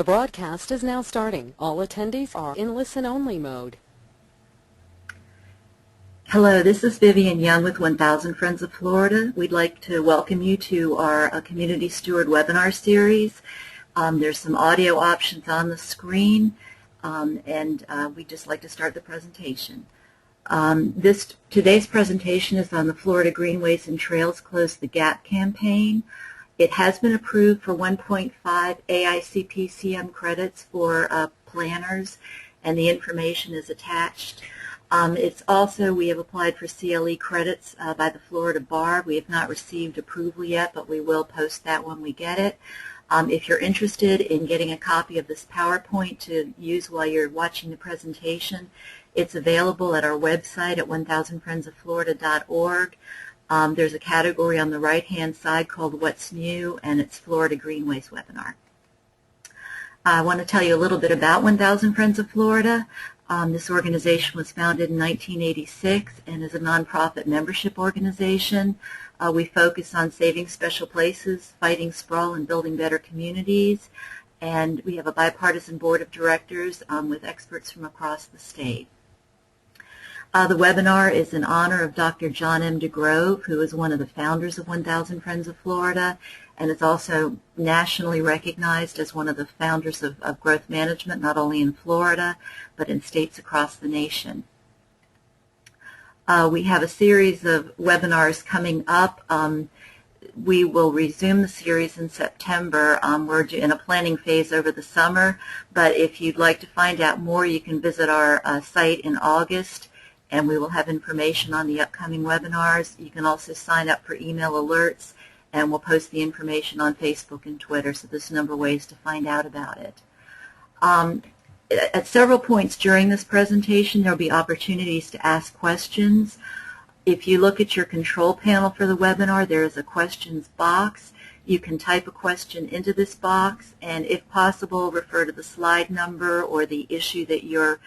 The broadcast is now starting. All attendees are in listen-only mode. Hello, this is Vivian Young with 1000 Friends of Florida. We'd like to welcome you to our Community Steward webinar series. There's some audio options on the screen, and we'd just like to start the presentation. Today's presentation is on the Florida Greenways and Trails Close the Gap campaign. It has been approved for 1.5 AICPCM credits for planners, and the information is attached. It's also, we have applied for CLE credits by the Florida Bar. We have not received approval yet, but we will post that when we get it. If you're interested in getting a copy of this PowerPoint to use while you're watching the presentation, it's available at our website at 1000friendsofflorida.org. There's a category on the right-hand side called What's New, and it's Florida Greenways webinar. I want to tell you a little bit about 1000 Friends of Florida. This organization was founded in 1986 and is a nonprofit membership organization. We focus on saving special places, fighting sprawl, and building better communities. And we have a bipartisan board of directors with experts from across the state. The webinar is in honor of Dr. John M. DeGrove, who is one of the founders of 1000 Friends of Florida, and is also nationally recognized as one of the founders of growth management, not only in Florida, but in states across the nation. We have a series of webinars coming up. We will resume the series in September. We're in a planning phase over the summer, but if you'd like to find out more, you can visit our site in August, and we will have information on the upcoming webinars. You can also sign up for email alerts, and we'll post the information on Facebook and Twitter, so there's a number of ways to find out about it. At several points during this presentation, there will be opportunities to ask questions. If you look at your control panel for the webinar, there is a questions box. You can type a question into this box, and if possible, refer to the slide number or the issue that you're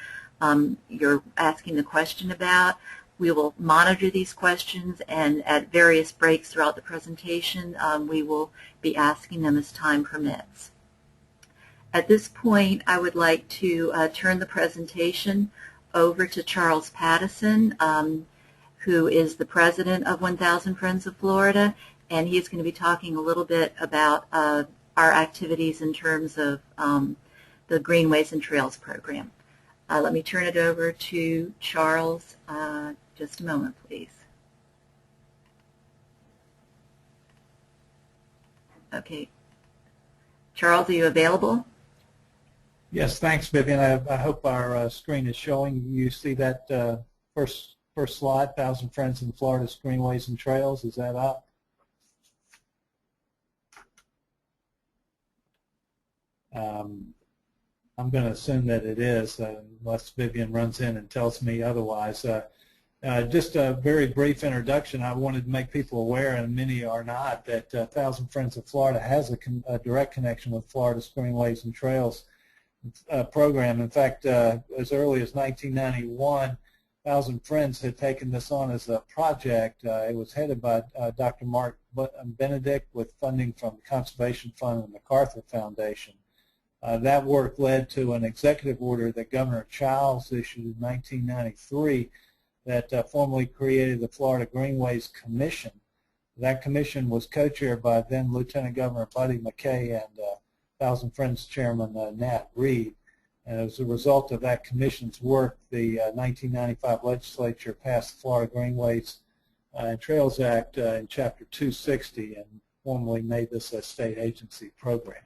asking the question about. We will monitor these questions, and at various breaks throughout the presentation, we will be asking them as time permits. At this point, I would like to turn the presentation over to Charles Pattison, who is the president of 1000 Friends of Florida, and he is going to be talking a little bit about our activities in terms of the Greenways and Trails program. Let me turn it over to Charles. Just a moment, please. Okay. Charles, are you available? Yes, thanks, Vivian. I hope our screen is showing. You see that first slide, 1000 Friends in Florida's Greenways and Trails. Is that up? I'm going to assume that it is, unless Vivian runs in and tells me otherwise. Just a very brief introduction. I wanted to make people aware, and many are not, that 1000 Friends of Florida has a direct connection with Florida's Greenways and Trails program. In fact, as early as 1991, 1000 Friends had taken this on as a project. It was headed by Dr. Mark Benedict with funding from the Conservation Fund and the MacArthur Foundation. That work led to an executive order that Governor Childs issued in 1993 that formally created the Florida Greenways Commission. That commission was co-chaired by then Lieutenant Governor Buddy McKay and 1000 Friends Chairman Nat Reed. And as a result of that commission's work, the 1995 legislature passed the Florida Greenways and Trails Act in Chapter 260 and formally made this a state agency program.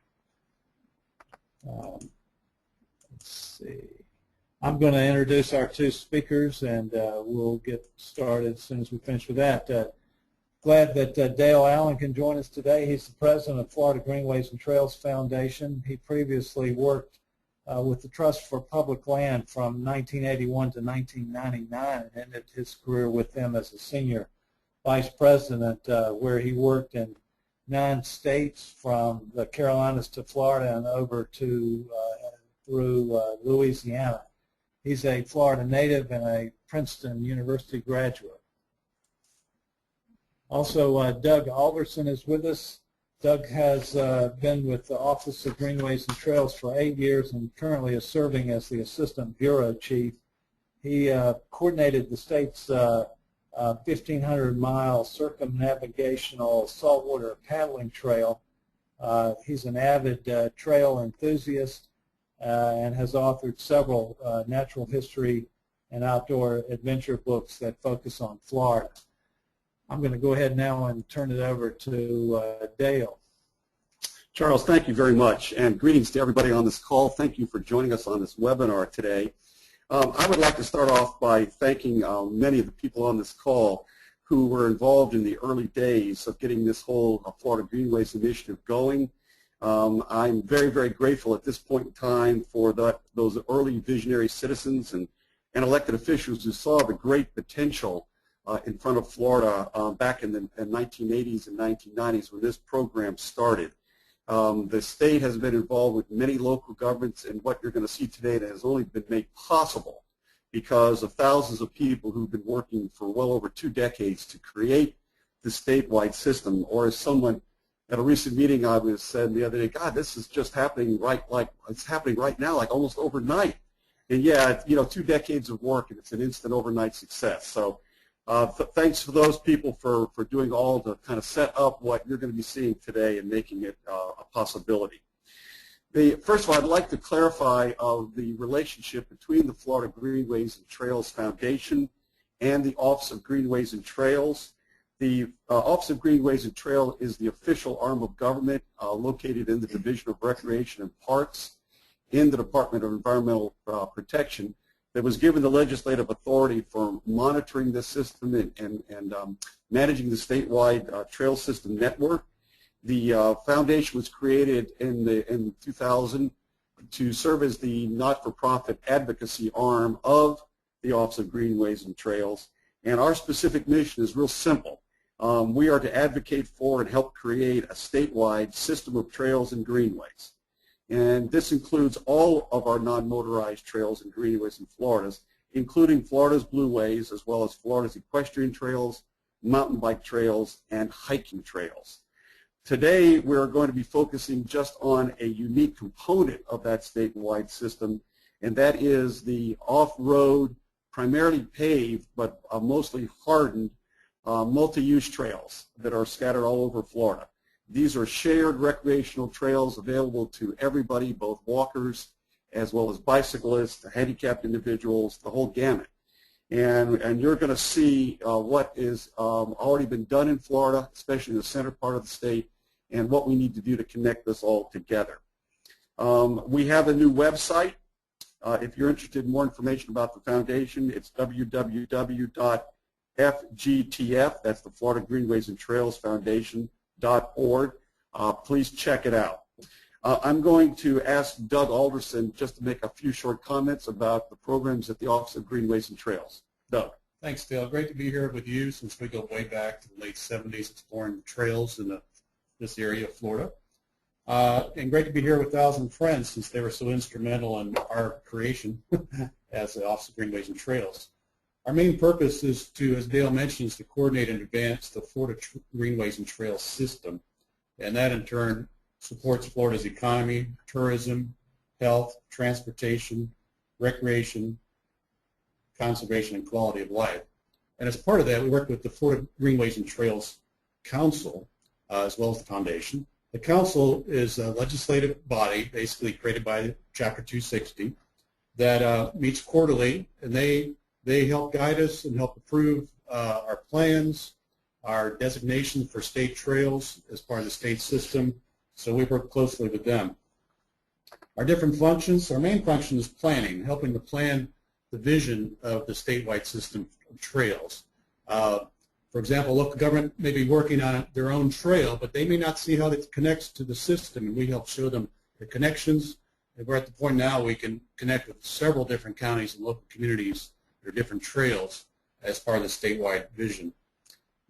Let's see. I'm going to introduce our two speakers, and we'll get started as soon as we finish with that. Glad that Dale Allen can join us today. He's the president of Florida Greenways and Trails Foundation. He previously worked with the Trust for Public Land from 1981 to 1999 and ended his career with them as a senior vice president, where he worked in 9 states from the Carolinas to Florida and over to through Louisiana. He's a Florida native and a Princeton University graduate. Also, Doug Alderson is with us. Doug has been with the Office of Greenways and Trails for 8 years and currently is serving as the Assistant Bureau Chief. He coordinated the state's 1,500-mile circumnavigational saltwater paddling trail. He's an avid trail enthusiast and has authored several natural history and outdoor adventure books that focus on Florida. I'm going to go ahead now and turn it over to Dale. Charles, thank you very much, and greetings to everybody on this call. Thank you for joining us on this webinar today. I would like to start off by thanking many of the people on this call who were involved in the early days of getting this whole Florida Greenways initiative going. I'm very, very grateful at this point in time for those early visionary citizens and elected officials who saw the great potential in front of Florida back in the 1980s and 1990s when this program started. The state has been involved with many local governments, and what you're going to see today that has only been made possible because of thousands of people who've been working for well over 2 decades to create the statewide system. Or as someone at a recent meeting I was said the other day, God, this is just happening it's happening right now, like almost overnight. And yeah, 2 decades of work, and it's an instant overnight success. So thanks to those people for doing all to kind of set up what you're going to be seeing today and making it a possibility. First of all, I'd like to clarify the relationship between the Florida Greenways and Trails Foundation and the Office of Greenways and Trails. The Office of Greenways and Trails is the official arm of government located in the Division of Recreation and Parks in the Department of Environmental Protection that was given the legislative authority for monitoring this system and managing the statewide trail system network. The foundation was created in 2000 to serve as the not-for-profit advocacy arm of the Office of Greenways and Trails. And our specific mission is real simple. We are to advocate for and help create a statewide system of trails and greenways. And this includes all of our non-motorized trails and greenways in Florida, including Florida's Blueways, as well as Florida's equestrian trails, mountain bike trails, and hiking trails. Today, we're going to be focusing just on a unique component of that statewide system, and that is the off-road, primarily paved, but mostly hardened, multi-use trails that are scattered all over Florida. These are shared recreational trails available to everybody, both walkers as well as bicyclists, handicapped individuals, the whole gamut. And you're going to see what is already been done in Florida, especially in the center part of the state, and what we need to do to connect this all together. We have a new website. If you're interested in more information about the foundation, it's www.fgtf, that's the Florida Greenways and Trails Foundation.org. Please check it out. I'm going to ask Doug Alderson just to make a few short comments about the programs at the Office of Greenways and Trails. Doug. Thanks, Dale. Great to be here with you since we go way back to the late 70s exploring the trails in this area of Florida. And great to be here with 1,000 Friends since they were so instrumental in our creation as the Office of Greenways and Trails. Our main purpose is to, as Dale mentioned, is to coordinate and advance the Florida Greenways and Trails system. And that, in turn, supports Florida's economy, tourism, health, transportation, recreation, conservation, and quality of life. And as part of that, we work with the Florida Greenways and Trails Council, as well as the foundation. The council is a legislative body, basically created by Chapter 260, that meets quarterly, and they help guide us and help approve our plans, our designations for state trails as part of the state system, so we work closely with them. Our different functions, our main function is planning, helping to plan the vision of the statewide system of trails. For example, local government may be working on their own trail, but they may not see how it connects to the system, and we help show them the connections. And we're at the point now we can connect with several different counties and local communities, their different trails, as part of the statewide vision.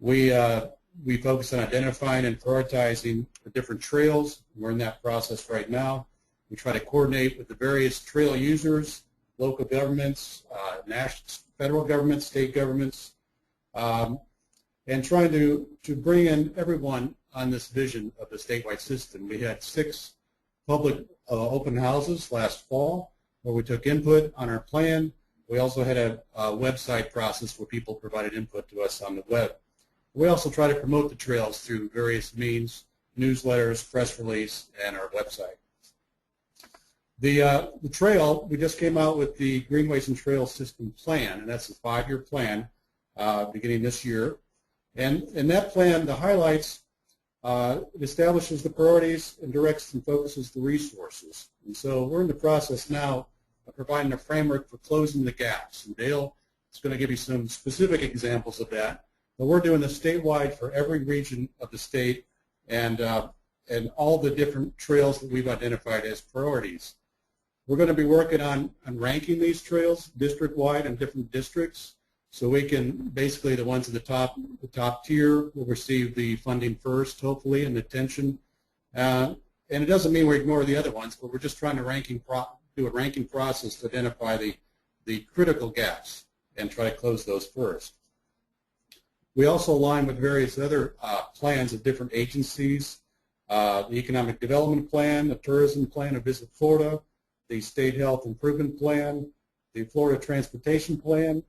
We focus on identifying and prioritizing the different trails. We're in that process right now. We try to coordinate with the various trail users, local governments, national, federal governments, state governments, and trying to bring in everyone on this vision of the statewide system. We had 6 public open houses last fall where we took input on our plan. We also had a website process where people provided input to us on the web. We also try to promote the trails through various means, newsletters, press release, and our website. The trail, we just came out with the Greenways and Trails System Plan, and that's a 5-year plan beginning this year. And in that plan, the highlights, it establishes the priorities and directs and focuses the resources. And so we're in the process now of providing a framework for closing the gaps. And Dale is going to give you some specific examples of that. But we're doing this statewide for every region of the state and all the different trails that we've identified as priorities. We're going to be working on ranking these trails district-wide in different districts, so we can basically the ones at the top tier will receive the funding first, hopefully, and attention. And it doesn't mean we ignore the other ones, but we're just trying to do a ranking process to identify the critical gaps and try to close those first. We also align with various other plans of different agencies, the Economic Development Plan, the Tourism Plan of Visit Florida, the State Health Improvement Plan, the Florida Transportation Plan,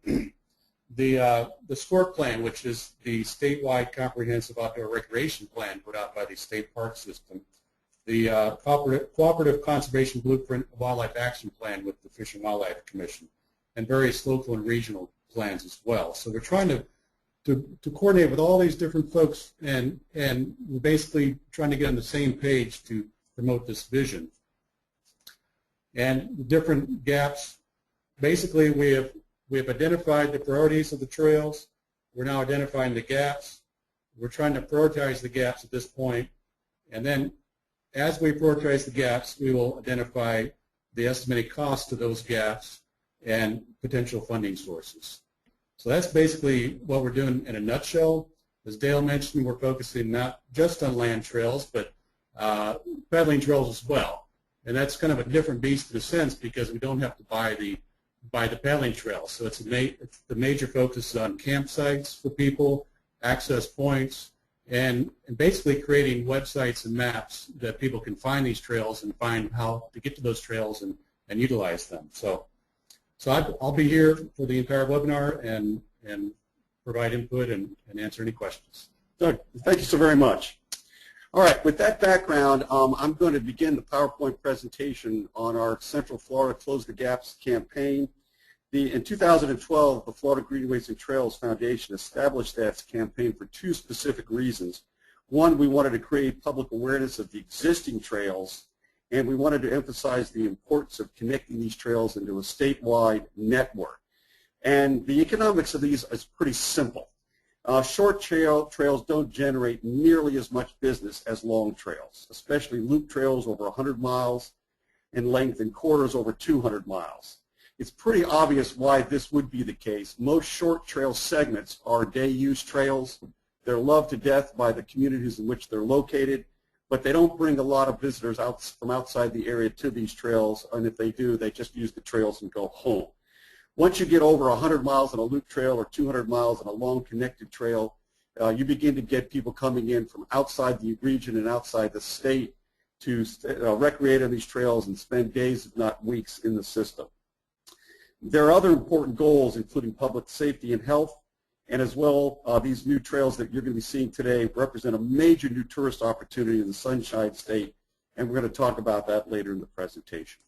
the SCORE Plan, which is the statewide comprehensive outdoor recreation plan put out by the state park system, the Cooperative Conservation Blueprint Wildlife Action Plan with the Fish and Wildlife Commission, and various local and regional plans as well. So we're trying to coordinate with all these different folks, and we're basically trying to get on the same page to promote this vision. And the different gaps, basically we have identified the priorities of the trails. We're now identifying the gaps. We're trying to prioritize the gaps at this point. And then as we prioritize the gaps, we will identify the estimated cost of those gaps and potential funding sources. So that's basically what we're doing in a nutshell. As Dale mentioned, we're focusing not just on land trails, but pedaling trails as well. And that's kind of a different beast in a sense because we don't have to buy the pedaling trails. So it's the major focus on campsites for people, access points, and basically creating websites and maps that people can find these trails and find how to get to those trails and utilize them. So I'll be here for the entire webinar and provide input and answer any questions. Doug, thank you so very much. All right, with that background, I'm going to begin the PowerPoint presentation on our Central Florida Close the Gaps campaign. In 2012, the Florida Greenways and Trails Foundation established that campaign for 2 specific reasons. One, we wanted to create public awareness of the existing trails, and we wanted to emphasize the importance of connecting these trails into a statewide network. And the economics of these is pretty simple. Short trails don't generate nearly as much business as long trails, especially loop trails over 100 miles in length and corridors over 200 miles. It's pretty obvious why this would be the case. Most short trail segments are day-use trails. They're loved to death by the communities in which they're located, but they don't bring a lot of visitors from outside the area to these trails, and if they do, they just use the trails and go home. Once you get over 100 miles on a loop trail or 200 miles on a long connected trail, you begin to get people coming in from outside the region and outside the state to recreate on these trails and spend days, if not weeks, in the system. There are other important goals, including public safety and health, and as well, these new trails that you're going to be seeing today represent a major new tourist opportunity in the Sunshine State, and we're going to talk about that later in the presentation.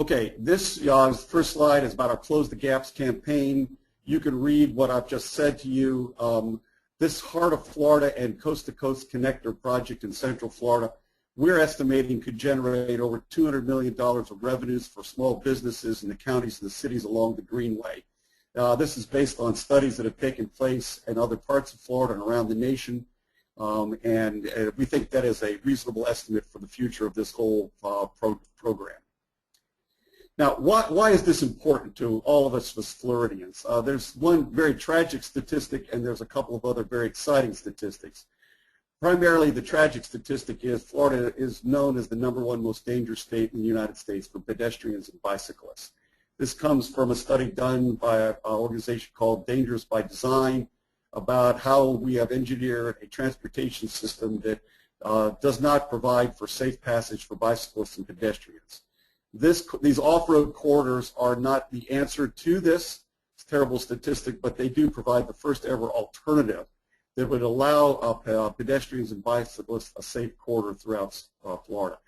Okay, this first slide is about our Close the Gaps campaign. You can read what I've just said to you. This Heart of Florida and Coast to Coast Connector project in Central Florida, we're estimating could generate over $200 million of revenues for small businesses in the counties and the cities along the Greenway. This is based on studies that have taken place in other parts of Florida and around the nation, and we think that is a reasonable estimate for the future of this whole program. Now, why is this important to all of us as Floridians? There's one very tragic statistic, and there's a couple of other very exciting statistics. Primarily, the tragic statistic is Florida is known as the #1 most dangerous state in the United States for pedestrians and bicyclists. This comes from a study done by an organization called Dangerous by Design about how we have engineered a transportation system that does not provide for safe passage for bicyclists and pedestrians. These off-road corridors are not the answer to this terrible statistic, but they do provide the first ever alternative that would allow pedestrians and bicyclists a safe corridor throughout Florida.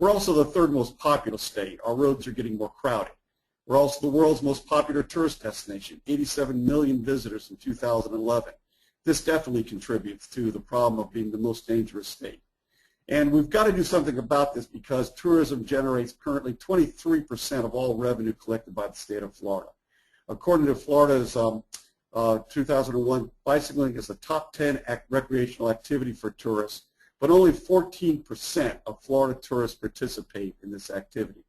We're also the third most populous state. Our roads are getting more crowded. We're also the world's most popular tourist destination, 87 million visitors in 2011. This definitely contributes to the problem of being the most dangerous state. And we've got to do something about this because tourism generates currently 23% of all revenue collected by the state of Florida. According to Florida's 2001, bicycling is the top 10 recreational activity for tourists, but only 14% of Florida tourists participate in this activity.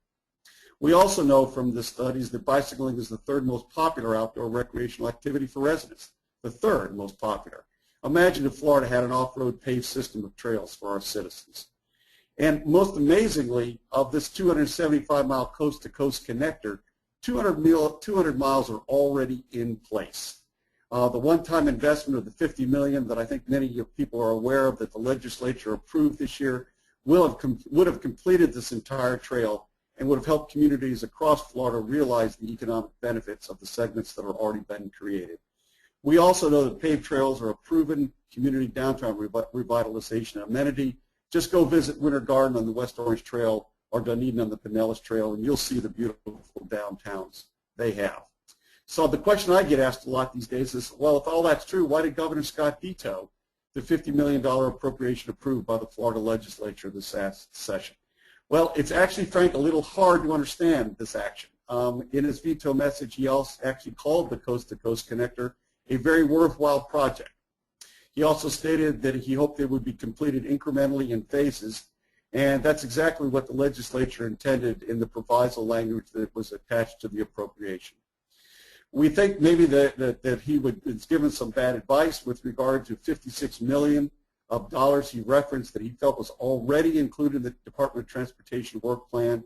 We also know from the studies that bicycling is the third most popular outdoor recreational activity for residents, the third most popular. Imagine if Florida had an off-road paved system of trails for our citizens. And most amazingly, of this 275-mile coast-to-coast connector, 200 miles are already in place. The one-time investment of the $50 million that I think many people are aware of that the legislature approved this year would have completed this entire trail and would have helped communities across Florida realize the economic benefits of the segments that are already been created. We also know that paved trails are a proven community downtown revitalization amenity. Just go visit Winter Garden on the West Orange Trail or Dunedin on the Pinellas Trail, and you'll see the beautiful downtowns they have. So the question I get asked a lot these days is, well, if all that's true, why did Governor Scott veto the $50 million appropriation approved by the Florida legislature this session? Well, it's actually, Frank, a little hard to understand this action. In his veto message, he also actually called the Coast-to-Coast Connector a very worthwhile project. He also stated that he hoped it would be completed incrementally in phases, and that's exactly what the legislature intended in the proviso language that was attached to the appropriation. We think maybe that he was given some bad advice with regard to $56 million of dollars he referenced that he felt was already included in the Department of Transportation work plan.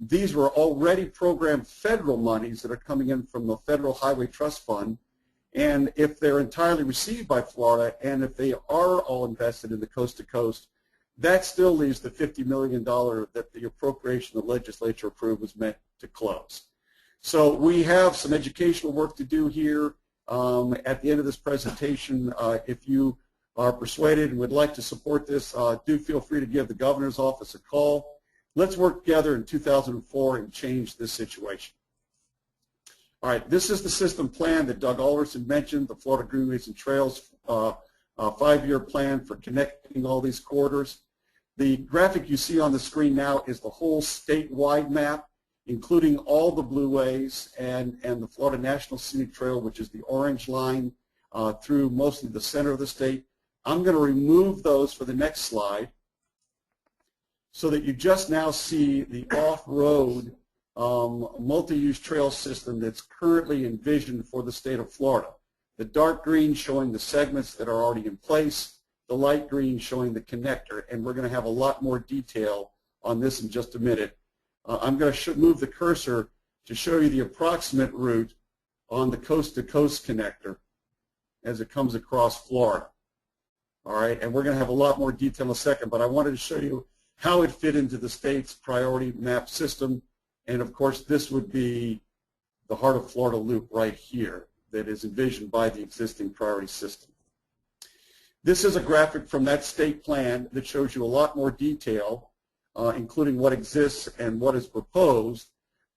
These were already programmed federal monies that are coming in from the Federal Highway Trust Fund, and if they're entirely received by Florida and if they are all invested in the coast-to-coast, that still leaves the $50 million that the appropriation the legislature approved was meant to close. So we have some educational work to do here. At the end of this presentation, if you are persuaded and would like to support this, do feel free to give the governor's office a call. Let's work together in 2004 and change this situation. All right, this is the system plan that Doug Alderson mentioned, the Florida Greenways and Trails 5-year plan for connecting all these corridors. The graphic you see on the screen now is the whole statewide map, including all the blueways and the Florida National Scenic Trail, which is the orange line through mostly the center of the state. I'm going to remove those for the next slide so that you just now see the off-road multi-use trail system that's currently envisioned for the state of Florida. The dark green showing the segments that are already in place, the light green showing the connector, and we're going to have a lot more detail on this in just a minute. I'm going to move the cursor to show you the approximate route on the coast-to-coast connector as it comes across Florida. All right, and we're going to have a lot more detail in a second, but I wanted to show you how it fit into the state's priority map system. And of course, this would be the Heart of Florida loop right here that is envisioned by the existing priority system. This is a graphic from that state plan that shows you a lot more detail, including what exists and what is proposed.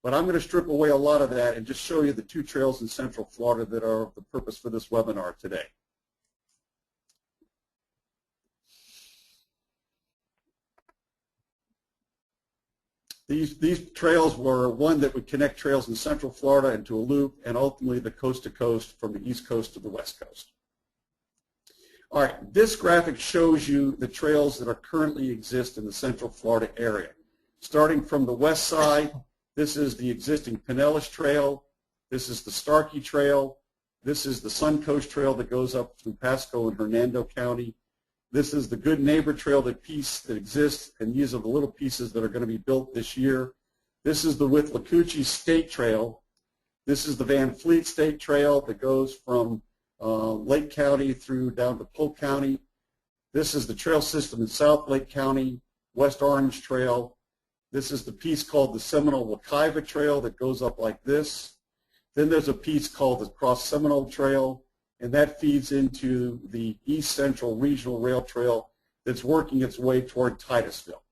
But I'm going to strip away a lot of that and just show you the 2 trails in Central Florida that are the purpose for this webinar today. These trails were one that would connect trails in Central Florida into a loop and ultimately the coast-to-coast from the East Coast to the West Coast. All right, this graphic shows you the trails that are currently exist in the Central Florida area. Starting from the west side, this is the existing Pinellas Trail. This is the Starkey Trail. This is the Suncoast Trail that goes up through Pasco and Hernando County. This is the Good Neighbor Trail that exists, and these are the little pieces that are going to be built this year. This is the Withlacoochee State Trail. This is the Van Fleet State Trail that goes from Lake County through down to Polk County. This is the trail system in South Lake County, West Orange Trail. This is the piece called the Seminole Wekiva Trail that goes up like this. Then there's a piece called the Cross Seminole Trail, and that feeds into the East Central Regional Rail Trail that's working its way toward Titusville.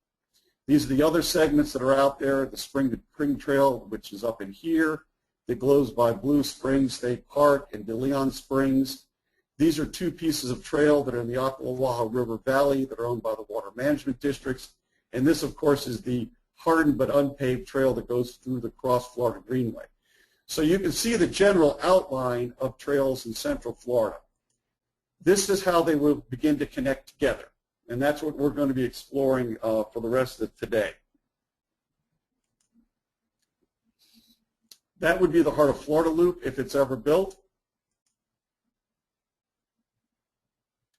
These are the other segments that are out there, the Spring to Spring Trail, which is up in here, that goes by Blue Springs State Park and De Leon Springs. These are two pieces of trail that are in the Ocklawaha River Valley that are owned by the Water Management Districts. And this, of course, is the hardened but unpaved trail that goes through the Cross Florida Greenway. So you can see the general outline of trails in Central Florida. This is how they will begin to connect together. And that's what we're going to be exploring for the rest of today. That would be the Heart of Florida Loop if it's ever built.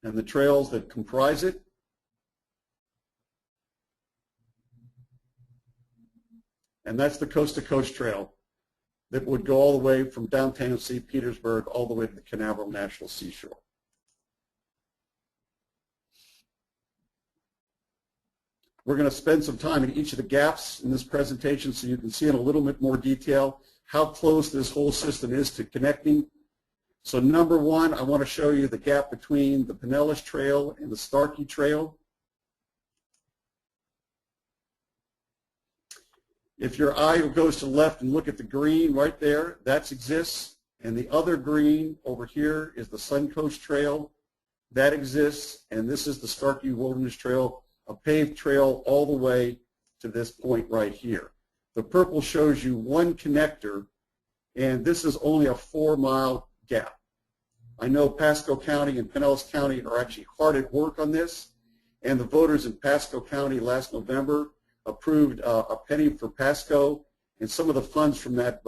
And the trails that comprise it. And that's the Coast to Coast Trail that would go all the way from downtown St. Petersburg all the way to the Canaveral National Seashore. We're going to spend some time in each of the gaps in this presentation so you can see in a little bit more detail how close this whole system is to connecting. So number one, I want to show you the gap between the Pinellas Trail and the Starkey Trail. If your eye goes to the left and look at the green right there, that exists. And the other green over here is the Suncoast Trail. That exists. And this is the Starkey Wilderness Trail, a paved trail all the way to this point right here. The purple shows you one connector, and this is only a 4-mile gap. I know Pasco County and Pinellas County are actually hard at work on this, and the voters in Pasco County last November approved a penny for Pasco, and some of the funds from that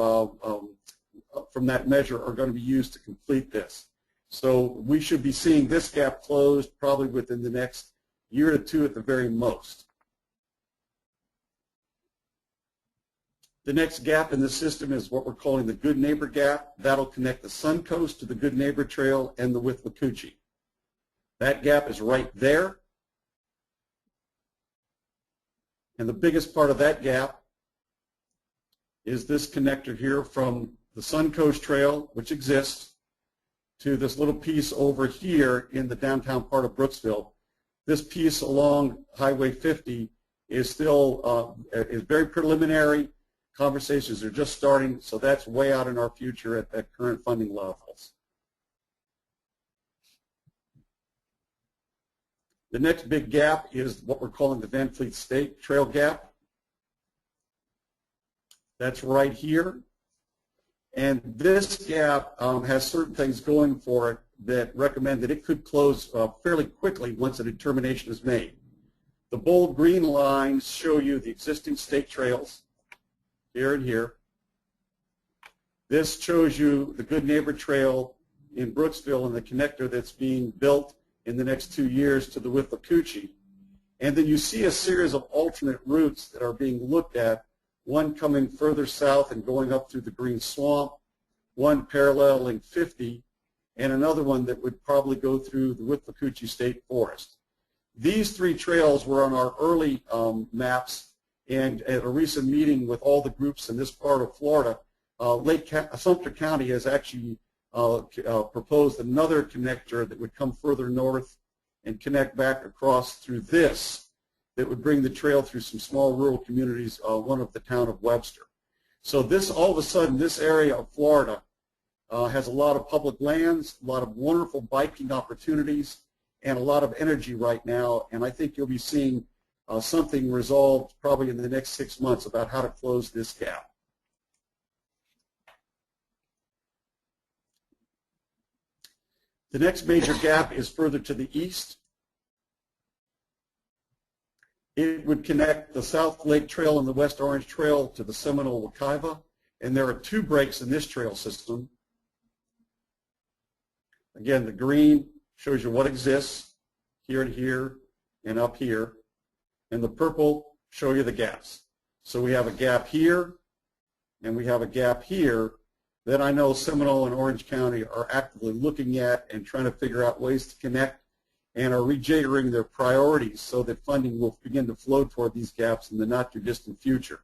measure are going to be used to complete this. So we should be seeing this gap closed probably within the next year or two at the very most. The next gap in the system is what we're calling the Good Neighbor Gap. That'll connect the Suncoast to the Good Neighbor Trail and the Withlacoochee. That gap is right there. And the biggest part of that gap is this connector here from the Suncoast Trail, which exists, to this little piece over here in the downtown part of Brooksville. This piece along Highway 50 is still is very preliminary. Conversations are just starting, so that's way out in our future at current funding levels. The next big gap is what we're calling the Van Fleet State Trail Gap. That's right here. And this gap has certain things going for it that recommend that it could close fairly quickly once a determination is made. The bold green lines show you the existing state trails here and here. This shows you the Good Neighbor Trail in Brooksville and the connector that's being built in the next 2 years to the Withlacoochee. And then you see a series of alternate routes that are being looked at, one coming further south and going up through the Green Swamp, one paralleling 50, and another one that would probably go through the Withlacoochee State Forest. These three trails were on our early maps, and at a recent meeting with all the groups in this part of Florida, Sumter County has actually proposed another connector that would come further north and connect back across through this that would bring the trail through some small rural communities, one of the town of Webster. So this, all of a sudden, this area of Florida has a lot of public lands, a lot of wonderful biking opportunities, and a lot of energy right now, and I think you'll be seeing something resolved probably in the next 6 months about how to close this gap. The next major gap is further to the east. It would connect the South Lake Trail and the West Orange Trail to the Seminole Wekiva, and there are 2 breaks in this trail system. Again, the green shows you what exists here and here and up here, and the purple show you the gaps. So we have a gap here, and we have a gap here that I know Seminole and Orange County are actively looking at and trying to figure out ways to connect and are rejiggering their priorities so that funding will begin to flow toward these gaps in the not-too-distant future.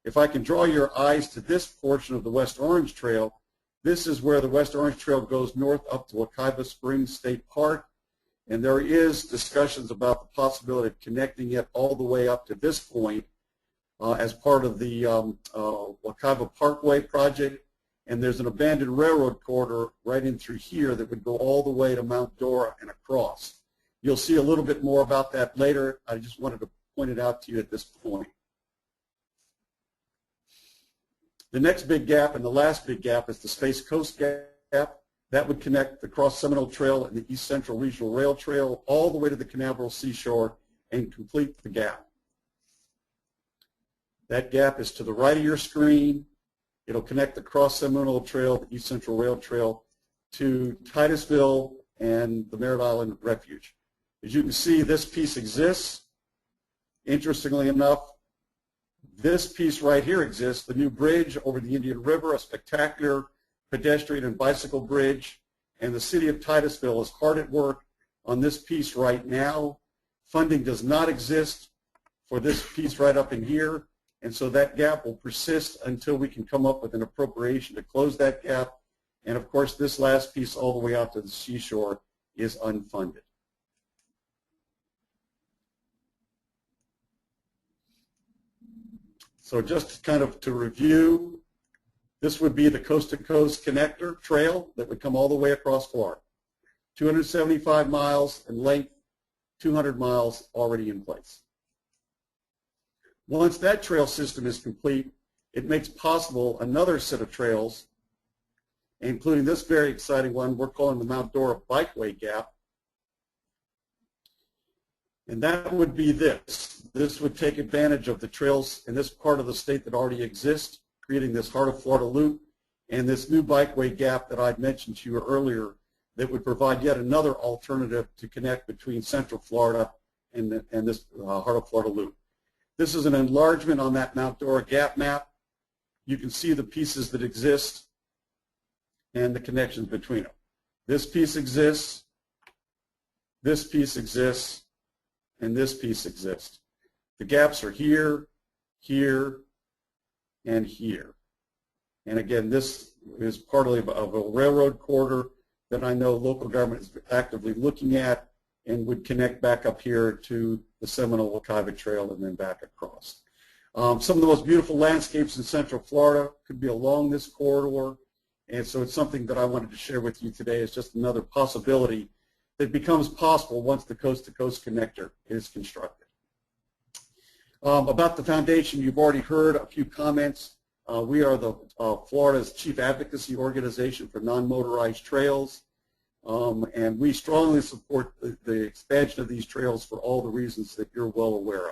If I can draw your eyes to this portion of the West Orange Trail, this is where the West Orange Trail goes north up to Wekiva Springs State Park, and there is discussions about the possibility of connecting it all the way up to this point as part of the Wekiva Parkway project, and there's an abandoned railroad corridor right in through here that would go all the way to Mount Dora and across. You'll see a little bit more about that later. I just wanted to point it out to you at this point. The next big gap and the last big gap is the Space Coast Gap. That would connect the Cross Seminole Trail and the East Central Regional Rail Trail all the way to the Canaveral seashore and complete the gap. That gap is to the right of your screen. It'll connect the Cross Seminole Trail, the East Central Rail Trail, to Titusville and the Merritt Island Refuge. As you can see, this piece exists. Interestingly enough, this piece right here exists, the new bridge over the Indian River, a spectacular pedestrian and bicycle bridge, and the city of Titusville is hard at work on this piece right now. Funding does not exist for this piece right up in here, and so that gap will persist until we can come up with an appropriation to close that gap. And of course, this last piece all the way out to the seashore is unfunded. So just kind of to review, this would be the coast-to-coast connector trail that would come all the way across Florida. 275 miles in length, 200 miles already in place. Once that trail system is complete, it makes possible another set of trails, including this very exciting one we're calling the Mount Dora Bikeway Gap. And that would be this. This would take advantage of the trails in this part of the state that already exist, creating this Heart of Florida loop, and this new bikeway gap that I'd mentioned to you earlier that would provide yet another alternative to connect between Central Florida and this Heart of Florida loop. This is an enlargement on that Mount Dora gap map. You can see the pieces that exist and the connections between them. This piece exists, this piece exists, and this piece exists. The gaps are here, here, and here. And again, this is part of a railroad corridor that I know local government is actively looking at and would connect back up here to the Seminole Wekiva Trail and then back across. Some of the most beautiful landscapes in Central Florida could be along this corridor, and so it's something that I wanted to share with you today as just another possibility that becomes possible once the coast-to-coast connector is constructed. About the foundation, you've already heard a few comments. We are the Florida's chief advocacy organization for non-motorized trails, and we strongly support the expansion of these trails for all the reasons that you're well aware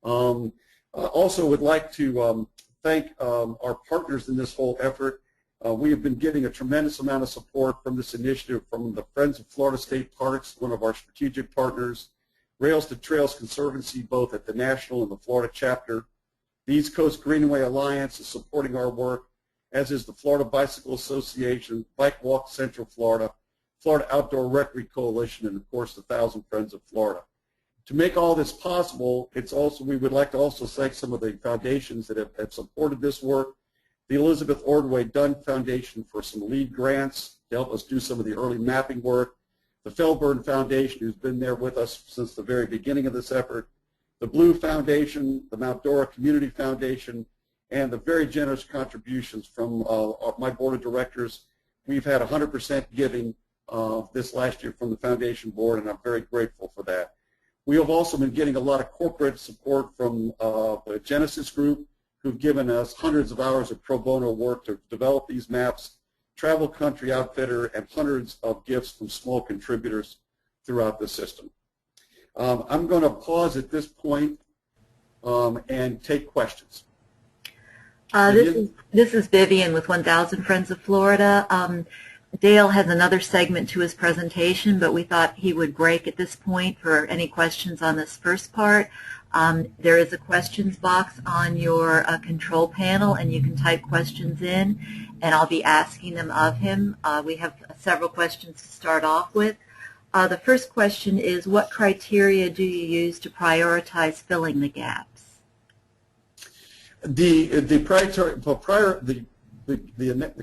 of. Also would like to thank our partners in this whole effort. We have been getting a tremendous amount of support from this initiative from the Friends of Florida State Parks, one of our strategic partners, Rails to Trails Conservancy, both at the national and the Florida chapter. The East Coast Greenway Alliance is supporting our work, as is the Florida Bicycle Association, Bike Walk Central Florida, Florida Outdoor Recreation Coalition, and of course the 1,000 Friends of Florida. To make all this possible, we would like to also thank some of the foundations that have supported this work. The Elizabeth Ordway Dunn Foundation for some lead grants to help us do some of the early mapping work. The Felburn Foundation, who's been there with us since the very beginning of this effort. The Blue Foundation, the Mount Dora Community Foundation, and the very generous contributions from my board of directors. We've had 100% giving this last year from the foundation board, and I'm very grateful for that. We have also been getting a lot of corporate support from the Genesis Group, who've given us hundreds of hours of pro bono work to develop these maps, Travel Country Outfitter, and hundreds of gifts from small contributors throughout the system. I'm going to pause at this point and take questions. This is Vivian with 1,000 Friends of Florida. Dale has another segment to his presentation, but we thought he would break at this point for any questions on this first part. There is a questions box on your control panel, and you can type questions in, and I'll be asking them of him. We have several questions to start off with. The first question is, what criteria do you use to prioritize filling the gaps? The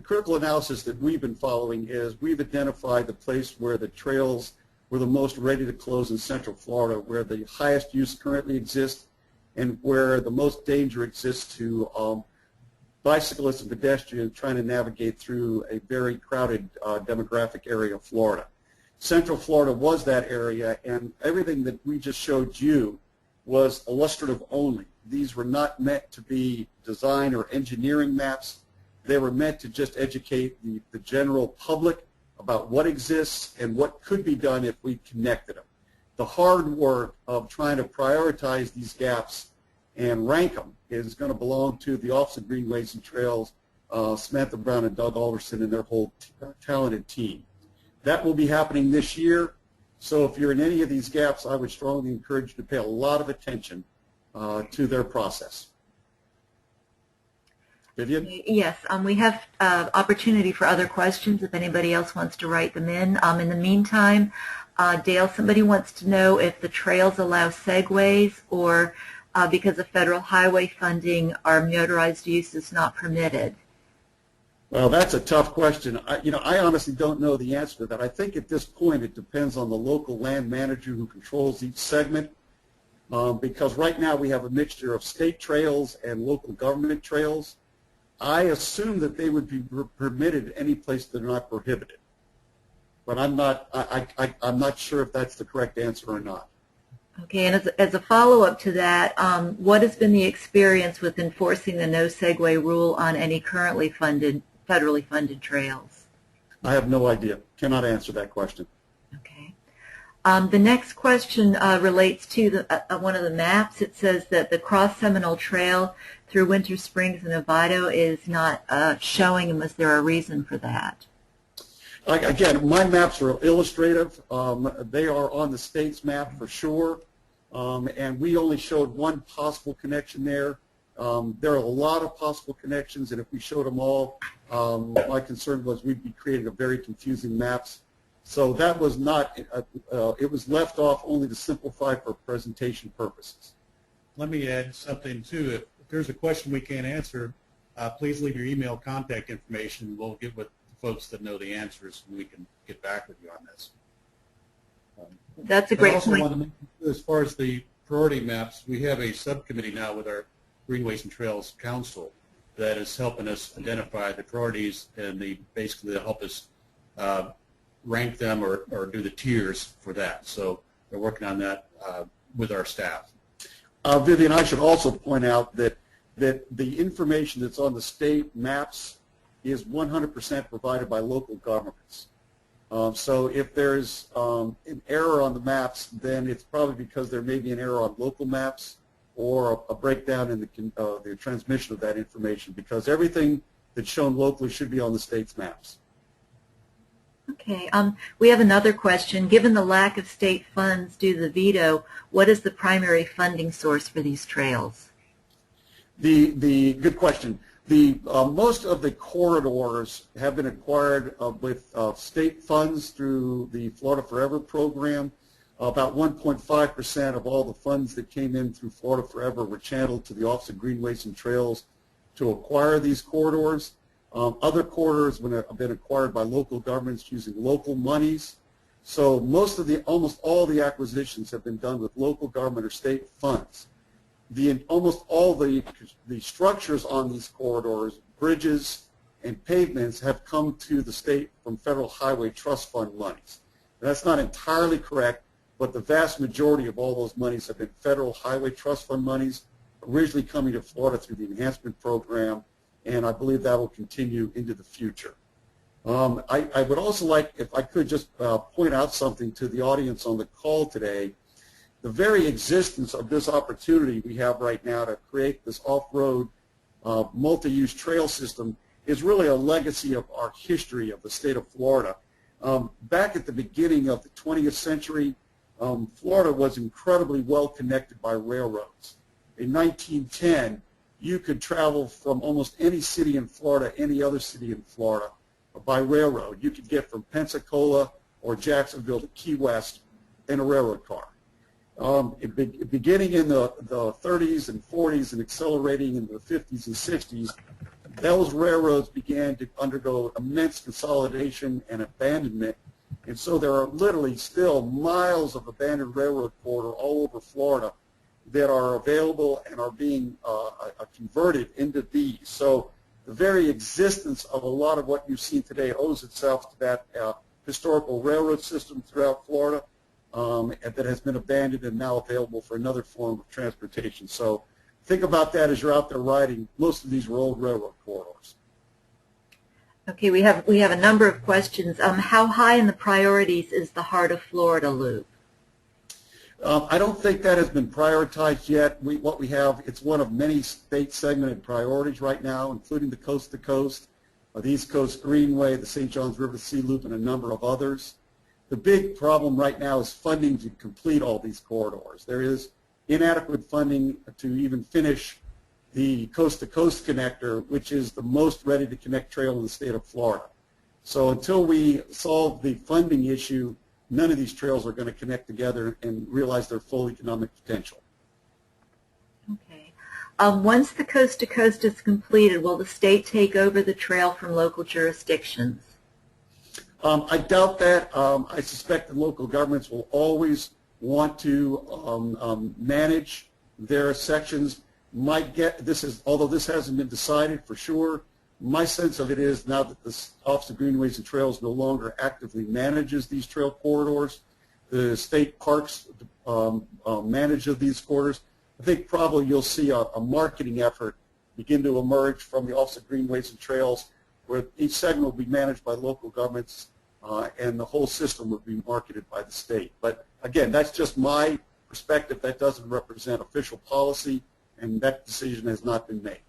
critical analysis that we've been following is we've identified the place where the trails were the most ready to close in Central Florida, where the highest use currently exists and where the most danger exists to bicyclists and pedestrians trying to navigate through a very crowded demographic area of Florida. Central Florida was that area, and everything that we just showed you was illustrative only. These were not meant to be design or engineering maps. They were meant to just educate the general public about what exists and what could be done if we connected them. The hard work of trying to prioritize these gaps and rank them is going to belong to the Office of Greenways and Trails, Samantha Brown and Doug Alderson and their whole talented team. That will be happening this year, so if you're in any of these gaps, I would strongly encourage you to pay a lot of attention to their process. Vivian? Yes, we have opportunity for other questions if anybody else wants to write them in. In the meantime, Dale, somebody wants to know if the trails allow segways or because of federal highway funding, our motorized use is not permitted. Well, that's a tough question. I honestly don't know the answer to that. I think at this point it depends on the local land manager who controls each segment, because right now we have a mixture of state trails and local government trails. I assume that they would be permitted any place they're not prohibited, but I'm not sure if that's the correct answer or not. Okay, and as a follow-up to that, what has been the experience with enforcing the no segway rule on any currently federally funded trails? I have no idea. Cannot answer that question. Okay. The next question relates to one of the maps. It says that the Cross Seminole Trail through Winter Springs and Oviedo is not showing, unless there a reason for that. Again, my maps are illustrative. They are on the state's map for sure, and we only showed one possible connection there. There are a lot of possible connections, and if we showed them all, my concern was we'd be creating a very confusing maps. So that was not, it was left off only to simplify for presentation purposes. Let me add something too. If there's a question we can't answer, please leave your email contact information. We'll get with the folks that know the answers, and we can get back with you on this. That's a great I also point. want to mention, as far as the priority maps, we have a subcommittee now with our Greenways and Trails Council that is helping us identify the priorities, and basically they'll help us rank them or do the tiers for that. So they're working on that with our staff. Vivian, I should also point out that the information that's on the state maps is 100% provided by local governments. So if there's an error on the maps, then it's probably because there may be an error on local maps or a breakdown in the transmission of that information, because everything that's shown locally should be on the state's maps. Okay. We have another question. Given the lack of state funds due to the veto, what is the primary funding source for these trails? The good question. Most of the corridors have been acquired with state funds through the Florida Forever program. About 1.5% of all the funds that came in through Florida Forever were channeled to the Office of Greenways and Trails to acquire these corridors. Other corridors have been acquired by local governments using local monies. So almost all the acquisitions have been done with local government or state funds. Almost all the structures on these corridors, bridges and pavements, have come to the state from Federal Highway Trust Fund monies. That's not entirely correct, but the vast majority of all those monies have been Federal Highway Trust Fund monies, originally coming to Florida through the enhancement program, and I believe that will continue into the future. I would also like, if I could, just point out something to the audience on the call today. The very existence of this opportunity we have right now to create this off-road multi-use trail system is really a legacy of our history of the state of Florida. Back at the beginning of the 20th century, Florida was incredibly well connected by railroads. In 1910, you could travel from almost any city in Florida, any other city in Florida, by railroad. You could get from Pensacola or Jacksonville to Key West in a railroad car. Beginning in the 30s and 40s and accelerating into the 50s and 60s, those railroads began to undergo immense consolidation and abandonment, and so there are literally still miles of abandoned railroad corridor all over Florida that are available and are being converted into these. So the very existence of a lot of what you've seen today owes itself to that historical railroad system throughout Florida that has been abandoned and now available for another form of transportation. So think about that as you're out there riding. Most of these were old railroad corridors. Okay, we have a number of questions. How high in the priorities is the Heart of Florida loop? I don't think that has been prioritized yet. What we have, it's one of many state segmented priorities right now, including the coast to coast, the East Coast Greenway, the St. Johns River Sea Loop, and a number of others. The big problem right now is funding to complete all these corridors. There is inadequate funding to even finish the coast-to-coast connector, which is the most ready-to-connect trail in the state of Florida. So until we solve the funding issue, none of these trails are going to connect together and realize their full economic potential. Okay. Once the coast-to-coast is completed, will the state take over the trail from local jurisdictions? I doubt that. I suspect that local governments will always want to manage their sections. Although this hasn't been decided for sure, my sense of it is now that the Office of Greenways and Trails no longer actively manages these trail corridors, the state parks manage these corridors, I think probably you'll see a marketing effort begin to emerge from the Office of Greenways and Trails, where each segment will be managed by local governments and the whole system will be marketed by the state. But again, that's just my perspective. That doesn't represent official policy, and that decision has not been made.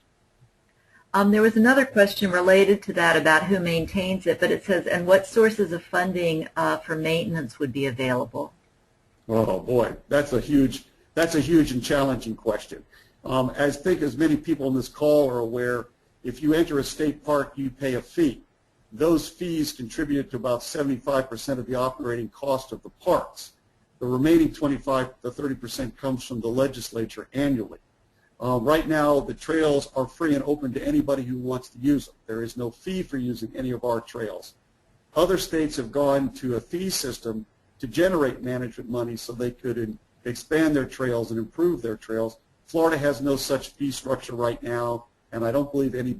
There was another question related to that about who maintains it, but it says, and what sources of funding for maintenance would be available? Oh boy, that's a huge and challenging question. I think as many people on this call are aware, if you enter a state park, you pay a fee. Those fees contribute to about 75% of the operating cost of the parks. The remaining 25 to 30% comes from the legislature annually. Right now, the trails are free and open to anybody who wants to use them. There is no fee for using any of our trails. Other states have gone to a fee system to generate management money so they could expand their trails and improve their trails. Florida has no such fee structure right now, and I don't believe any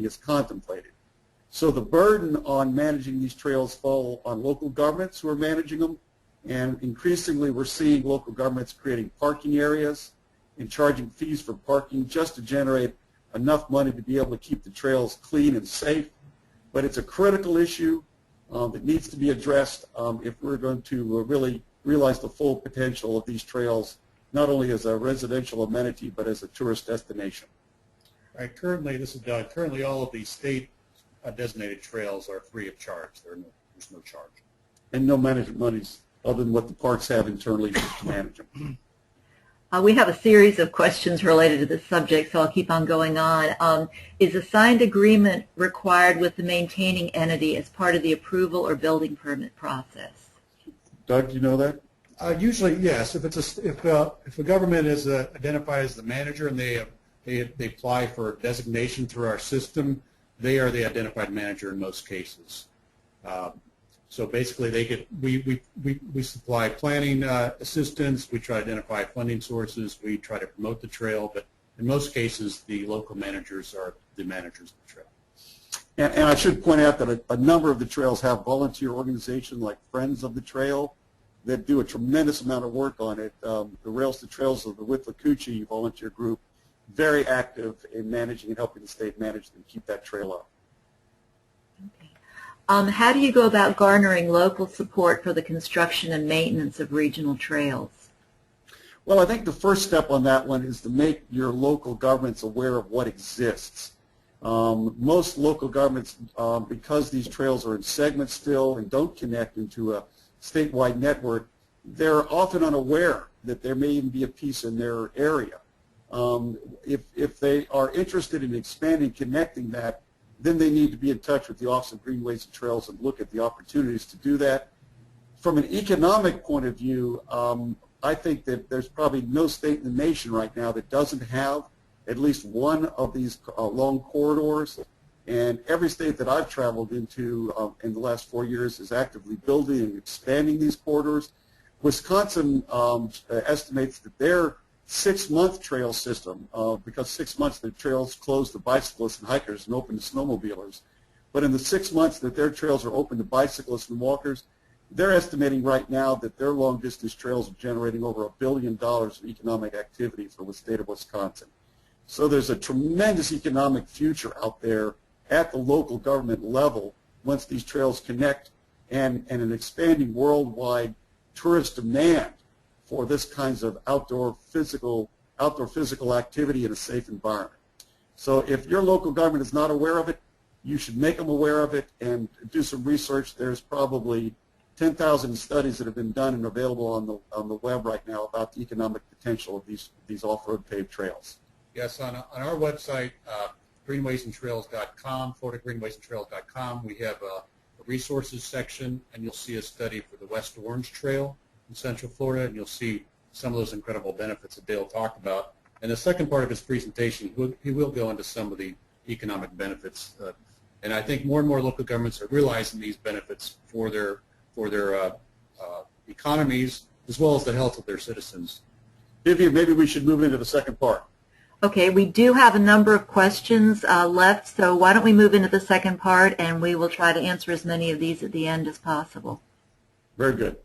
is contemplated. So the burden on managing these trails fall on local governments who are managing them, and increasingly we're seeing local governments creating parking areas and charging fees for parking just to generate enough money to be able to keep the trails clean and safe. But it's a critical issue that needs to be addressed if we're going to really realize the full potential of these trails, not only as a residential amenity, but as a tourist destination. All right, currently, this is Doug, currently all of these state designated trails are free of charge. There's no charge. And no management monies other than what the parks have internally to manage them. We have a series of questions related to this subject, so I'll keep on going on. Is a signed agreement required with the maintaining entity as part of the approval or building permit process? Doug, do you know that? Usually, yes. If a government is identified as the manager and they apply for designation through our system, they are the identified manager in most cases. So basically, we supply planning assistance. We try to identify funding sources. We try to promote the trail, but in most cases, the local managers are the managers of the trail. And I should point out that a number of the trails have volunteer organizations like Friends of the Trail that do a tremendous amount of work on it. The Rails to Trails of the Withlacoochee volunteer group, very active in managing and helping the state manage and keep that trail up. Okay. How do you go about garnering local support for the construction and maintenance of regional trails? Well, I think the first step on that one is to make your local governments aware of what exists. Most local governments, because these trails are in segments still and don't connect into a statewide network, they're often unaware that there may even be a piece in their area. If they are interested in expanding, connecting that, then they need to be in touch with the Office of Greenways and Trails and look at the opportunities to do that. From an economic point of view, I think that there's probably no state in the nation right now that doesn't have at least one of these long corridors. And every state that I've traveled into in the last 4 years is actively building and expanding these corridors. Wisconsin estimates that their 6-month trail system, because 6 months the trails closed to bicyclists and hikers and open to snowmobilers, but in the 6 months that their trails are open to bicyclists and walkers, they're estimating right now that their long-distance trails are generating over $1 billion of economic activity for the state of Wisconsin. So there's a tremendous economic future out there at the local government level once these trails connect, and an expanding worldwide tourist demand for this kinds of outdoor physical activity in a safe environment. So if your local government is not aware of it, you should make them aware of it and do some research. There's probably 10,000 studies that have been done and available on the web right now about the economic potential of these off-road paved trails. Yes, on our website, greenwaysandtrails.com, FloridaGreenwaysandtrails.com, we have a resources section, and you'll see a study for the West Orange Trail in Central Florida, and you'll see some of those incredible benefits that Dale talked about. And the second part of his presentation, he will go into some of the economic benefits. And I think more and more local governments are realizing these benefits for their economies as well as the health of their citizens. Vivian, maybe we should move into the second part. Okay, we do have a number of questions left, so why don't we move into the second part, and we will try to answer as many of these at the end as possible. Very good.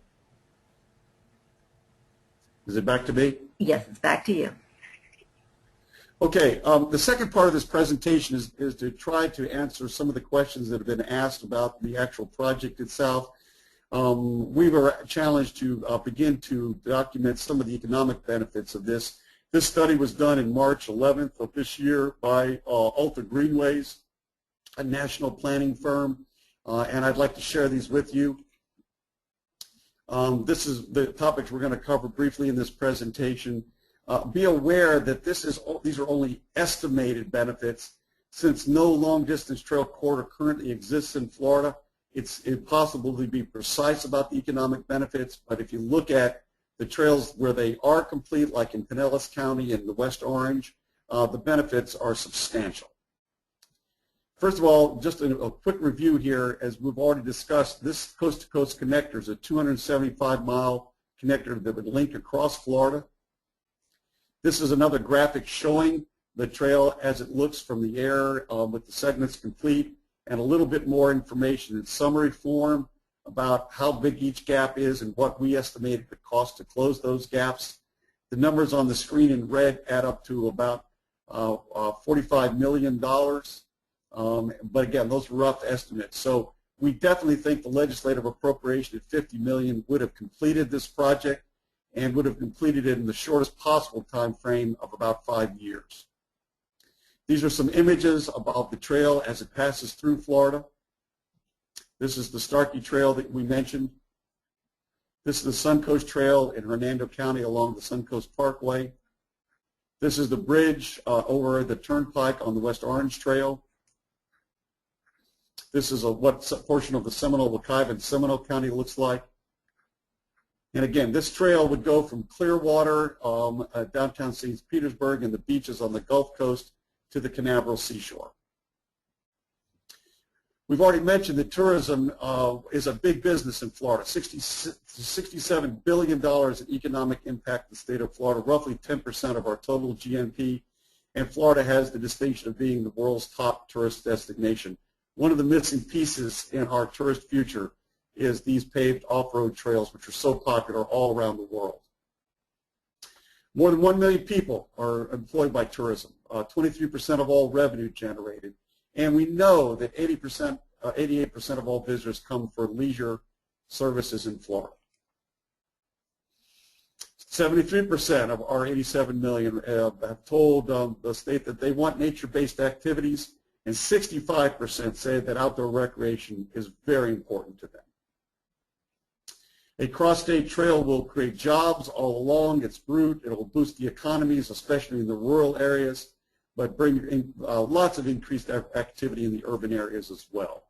Is it back to me? Yes, it's back to you. Okay, the second part of this presentation is to try to answer some of the questions that have been asked about the actual project itself. We were challenged to begin to document some of the economic benefits of this. This study was done in March 11th of this year by Greenways, a national planning firm, and I'd like to share these with you. This is the topics we're going to cover briefly in this presentation. Be aware that these are only estimated benefits. Since no long-distance trail corridor currently exists in Florida, it's impossible to be precise about the economic benefits, but if you look at the trails where they are complete, like in Pinellas County and the West Orange, the benefits are substantial. First of all, just a quick review here. As we've already discussed, this coast-to-coast connector is a 275-mile connector that would link across Florida. This is another graphic showing the trail as it looks from the air with the segments complete, and a little bit more information in summary form about how big each gap is and what we estimated the cost to close those gaps. The numbers on the screen in red add up to about $45 million. But again, those are rough estimates. So we definitely think the legislative appropriation at $50 million would have completed this project and would have completed it in the shortest possible time frame of about 5 years. These are some images about the trail as it passes through Florida. This is the Starkey Trail that we mentioned. This is the Suncoast Trail in Hernando County along the Suncoast Parkway. This is the bridge over the turnpike on the West Orange Trail. This is what portion of the Seminole, Wekiva, and Seminole County looks like. And again, this trail would go from Clearwater, downtown St. Petersburg, and the beaches on the Gulf Coast to the Canaveral seashore. We've already mentioned that tourism is a big business in Florida, $67 billion in economic impact in the state of Florida, roughly 10% of our total GNP, and Florida has the distinction of being the world's top tourist destination. One of the missing pieces in our tourist future is these paved off-road trails, which are so popular all around the world. More than 1 million people are employed by tourism, 23% of all revenue generated. And we know that 88% of all visitors come for leisure services in Florida. 73% of our 87 million have told the state that they want nature-based activities, and 65% say that outdoor recreation is very important to them. A cross-state trail will create jobs all along its route. It will boost the economies, especially in the rural areas, but bring in, lots of increased activity in the urban areas as well.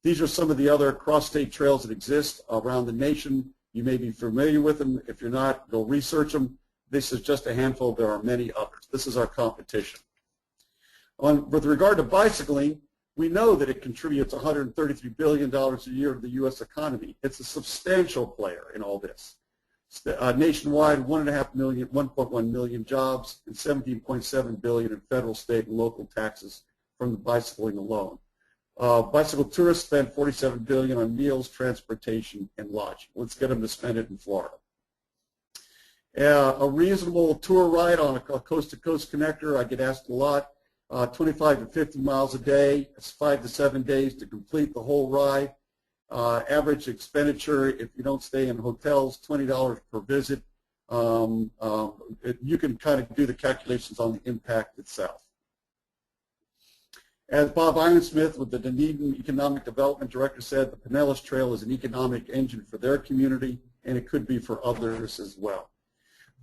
These are some of the other cross-state trails that exist around the nation. You may be familiar with them. If you're not, go research them. This is just a handful. There are many others. This is our competition. With regard to bicycling, we know that it contributes $133 billion a year to the U.S. economy. It's a substantial player in all this. Nationwide, 1.1 million jobs and $17.7 billion in federal, state, and local taxes from the bicycling alone. Bicycle tourists spend $47 billion on meals, transportation, and lodging. Let's get them to spend it in Florida. A reasonable tour ride on a coast-to-coast connector, I get asked a lot. 25 to 50 miles a day. It's 5 to 7 days to complete the whole ride. Average expenditure, if you don't stay in hotels, $20 per visit. You can kind of do the calculations on the impact itself. As Bob Ironsmith with the Dunedin Economic Development Director said, the Pinellas Trail is an economic engine for their community, and it could be for others as well.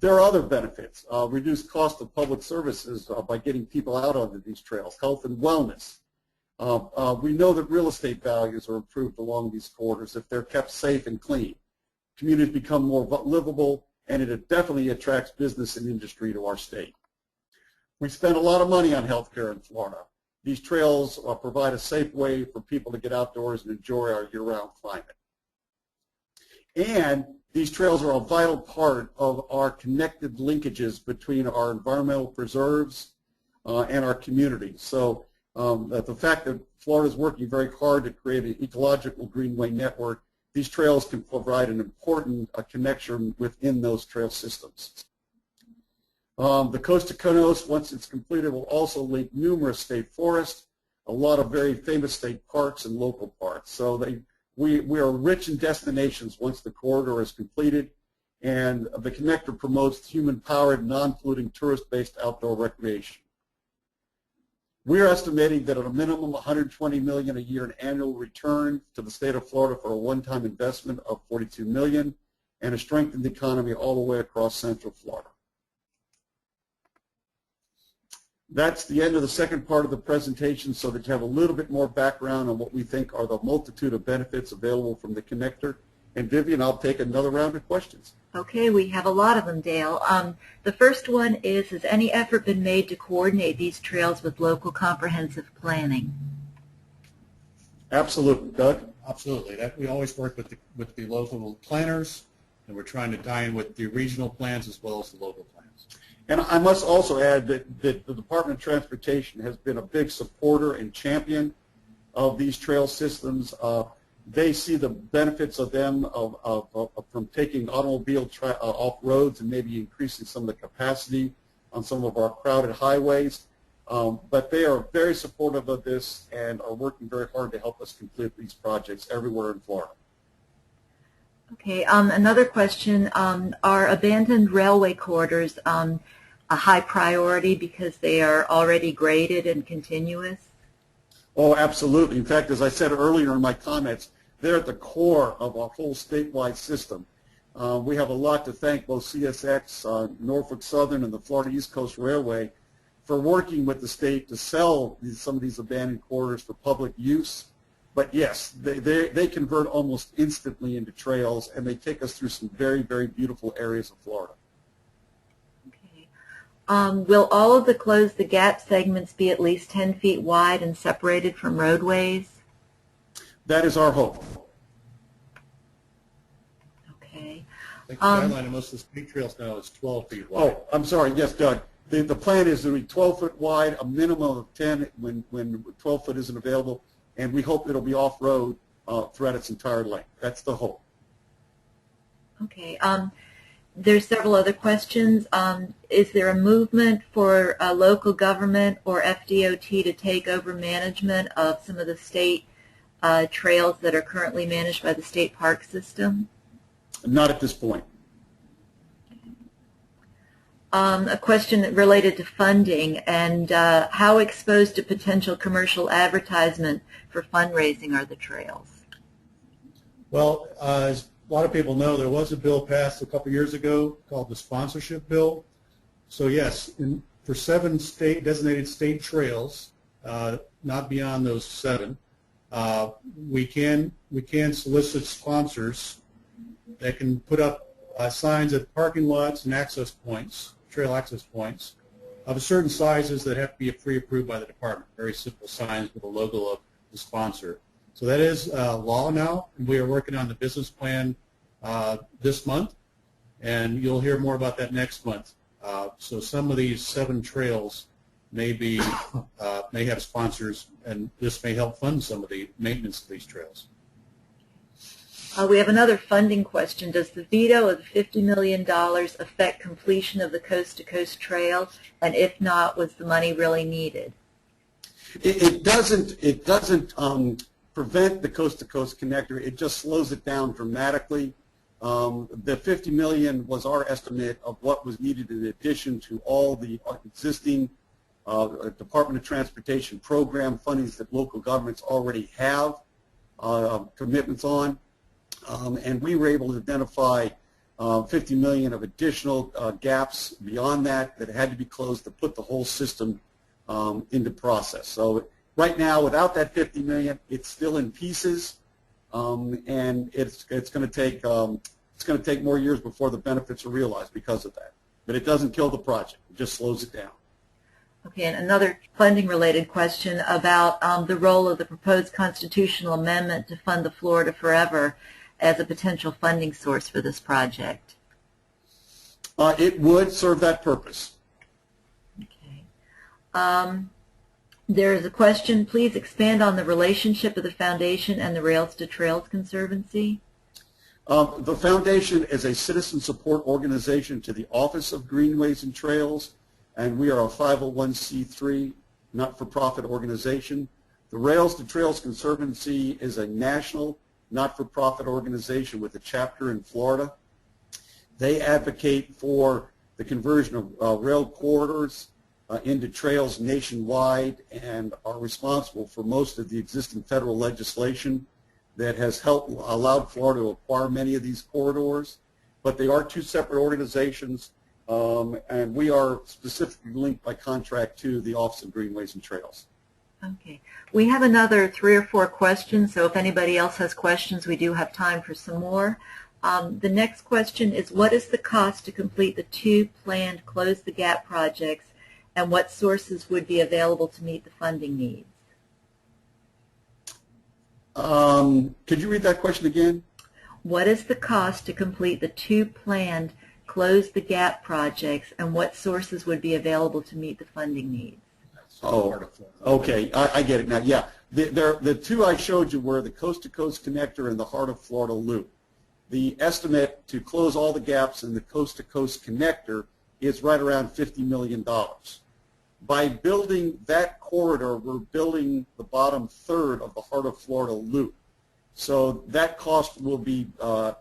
There are other benefits. Reduced cost of public services by getting people out onto these trails, health and wellness. We know that real estate values are improved along these corridors if they're kept safe and clean. Communities become more livable, and it definitely attracts business and industry to our state. We spend a lot of money on health care in Florida. These trails provide a safe way for people to get outdoors and enjoy our year-round climate. And these trails are a vital part of our connected linkages between our environmental preserves and our communities. So the fact that Florida is working very hard to create an ecological greenway network, these trails can provide an important connection within those trail systems. The coast to coast, once it's completed, will also link numerous state forests, a lot of very famous state parks and local parks. So we are rich in destinations once the corridor is completed, and the connector promotes human-powered, non-polluting, tourist-based outdoor recreation. We are estimating that at a minimum $120 million a year in annual return to the state of Florida for a one-time investment of $42 million and a strengthened economy all the way across Central Florida. That's the end of the second part of the presentation, so that you have a little bit more background on what we think are the multitude of benefits available from the connector. And Vivian, I'll take another round of questions. Okay, we have a lot of them, Dale. The first one is, has any effort been made to coordinate these trails with local comprehensive planning? Absolutely. Doug? Absolutely. We always work with the local planners, and we're trying to tie in with the regional plans as well as the local plans. And I must also add that the Department of Transportation has been a big supporter and champion of these trail systems. They see the benefits of them from taking automobile off roads and maybe increasing some of the capacity on some of our crowded highways. But they are very supportive of this and are working very hard to help us complete these projects everywhere in Florida. Okay, another question, are abandoned railway corridors a high priority because they are already graded and continuous? Oh, absolutely. In fact, as I said earlier in my comments, they're at the core of our whole statewide system. We have a lot to thank both CSX, Norfolk Southern, and the Florida East Coast Railway for working with the state to sell some of these abandoned corridors for public use. But yes, they convert almost instantly into trails, and they take us through some very, very beautiful areas of Florida. Okay. Will all of the Close the Gap segments be at least 10 feet wide and separated from roadways? That is our hope. Okay. I think the guideline in most of the state trails now is 12 feet wide. Oh, I'm sorry. Yes, Doug. The plan is to be 12 foot wide, a minimum of 10 when 12 foot isn't available, and we hope it'll be off-road throughout its entire length. That's the hope. Okay. There's several other questions. Is there a movement for local government or FDOT to take over management of some of the state trails that are currently managed by the state park system? Not at this point. A question related to funding and how exposed to potential commercial advertisement for fundraising are the trails? Well, as a lot of people know, there was a bill passed a couple years ago called the sponsorship bill. So yes, for 7 designated state trails, not beyond those 7, we can solicit sponsors that can put up signs at parking lots and access points, trail access points, of certain sizes that have to be pre-approved by the department. Very simple signs with a logo of the sponsor. So that is law now, and we are working on the business plan this month, and you'll hear more about that next month. So some of these 7 trails may have sponsors, and this may help fund some of the maintenance of these trails. We have another funding question. Does the veto of the $50 million affect completion of the Coast to Coast Trail? And if not, was the money really needed? It doesn't prevent the Coast to Coast Connector. It just slows it down dramatically. The $50 million was our estimate of what was needed in addition to all the existing Department of Transportation program fundings that local governments already have commitments on. And we were able to identify $50 million of additional gaps beyond that had to be closed to put the whole system into process. So right now, without that $50 million, it's still in pieces, and it's going to take more years before the benefits are realized because of that. But it doesn't kill the project; it just slows it down. Okay, and another funding-related question about the role of the proposed constitutional amendment to fund the Florida Forever as a potential funding source for this project. It would serve that purpose. Okay. There is a question. Please expand on the relationship of the foundation and the Rails to Trails Conservancy. The foundation is a citizen support organization to the Office of Greenways and Trails, and we are a 501c3 not-for-profit organization. The Rails to Trails Conservancy is a national not-for-profit organization with a chapter in Florida. They advocate for the conversion of rail corridors into trails nationwide and are responsible for most of the existing federal legislation that has allowed Florida to acquire many of these corridors. But they are 2 separate organizations, and we are specifically linked by contract to the Office of Greenways and Trails. Okay. We have another 3 or 4 questions, so if anybody else has questions, we do have time for some more. The next question is, what is the cost to complete the 2 planned Close the Gap projects, and what sources would be available to meet the funding needs? Could you read that question again? What is the cost to complete the 2 planned Close the Gap projects, and what sources would be available to meet the funding needs? Oh, okay. I get it now. Yeah. The 2 I showed you were the Coast to Coast Connector and the Heart of Florida Loop. The estimate to close all the gaps in the Coast to Coast Connector is right around $50 million. By building that corridor, we're building the bottom third of the Heart of Florida Loop. So that cost will be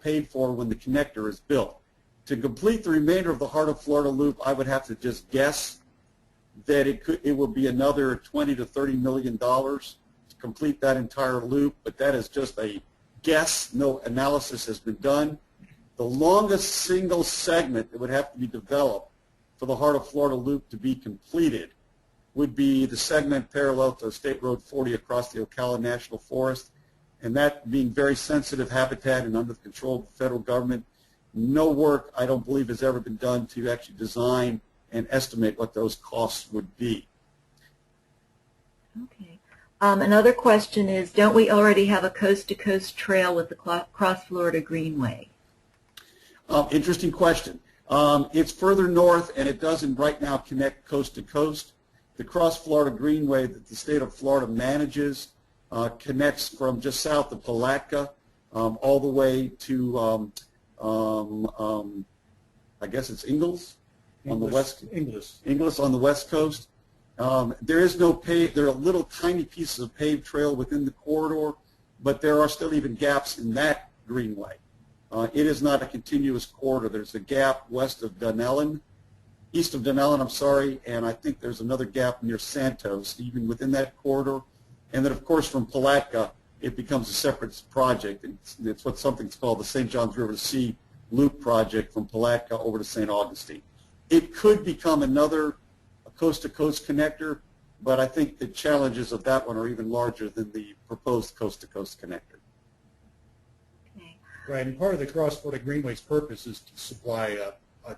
paid for when the connector is built. To complete the remainder of the Heart of Florida Loop, I would have to just guess that it will be another $20 to $30 million to complete that entire loop, but that is just a guess. No analysis has been done. The longest single segment that would have to be developed for the Heart of Florida Loop to be completed would be the segment parallel to State Road 40 across the Ocala National Forest, and that being very sensitive habitat and under the control of the federal government. No work, I don't believe, has ever been done to actually design and estimate what those costs would be. Okay. Another question is, don't we already have a coast-to-coast trail with the Cross Florida Greenway? Interesting question. It's further north, and it doesn't right now connect coast to coast. The Cross Florida Greenway that the state of Florida manages connects from just south of Palatka all the way to, I guess it's Ingalls on the west. Inglis on the west coast. There is no paved. There are little tiny pieces of paved trail within the corridor, but there are still even gaps in that greenway. It is not a continuous corridor. There's a gap west of Dunellen, east of Denellen, I'm sorry, and I think there's another gap near Santos, even within that corridor. And then, of course, from Palatka, it becomes a separate project. It's what something's called the St. Johns River to Sea Loop project from Palatka over to St. Augustine. It could become another coast-to-coast connector, but I think the challenges of that one are even larger than the proposed coast-to-coast connector. Okay. Right, and part of the cross-Florida Greenways purpose is to supply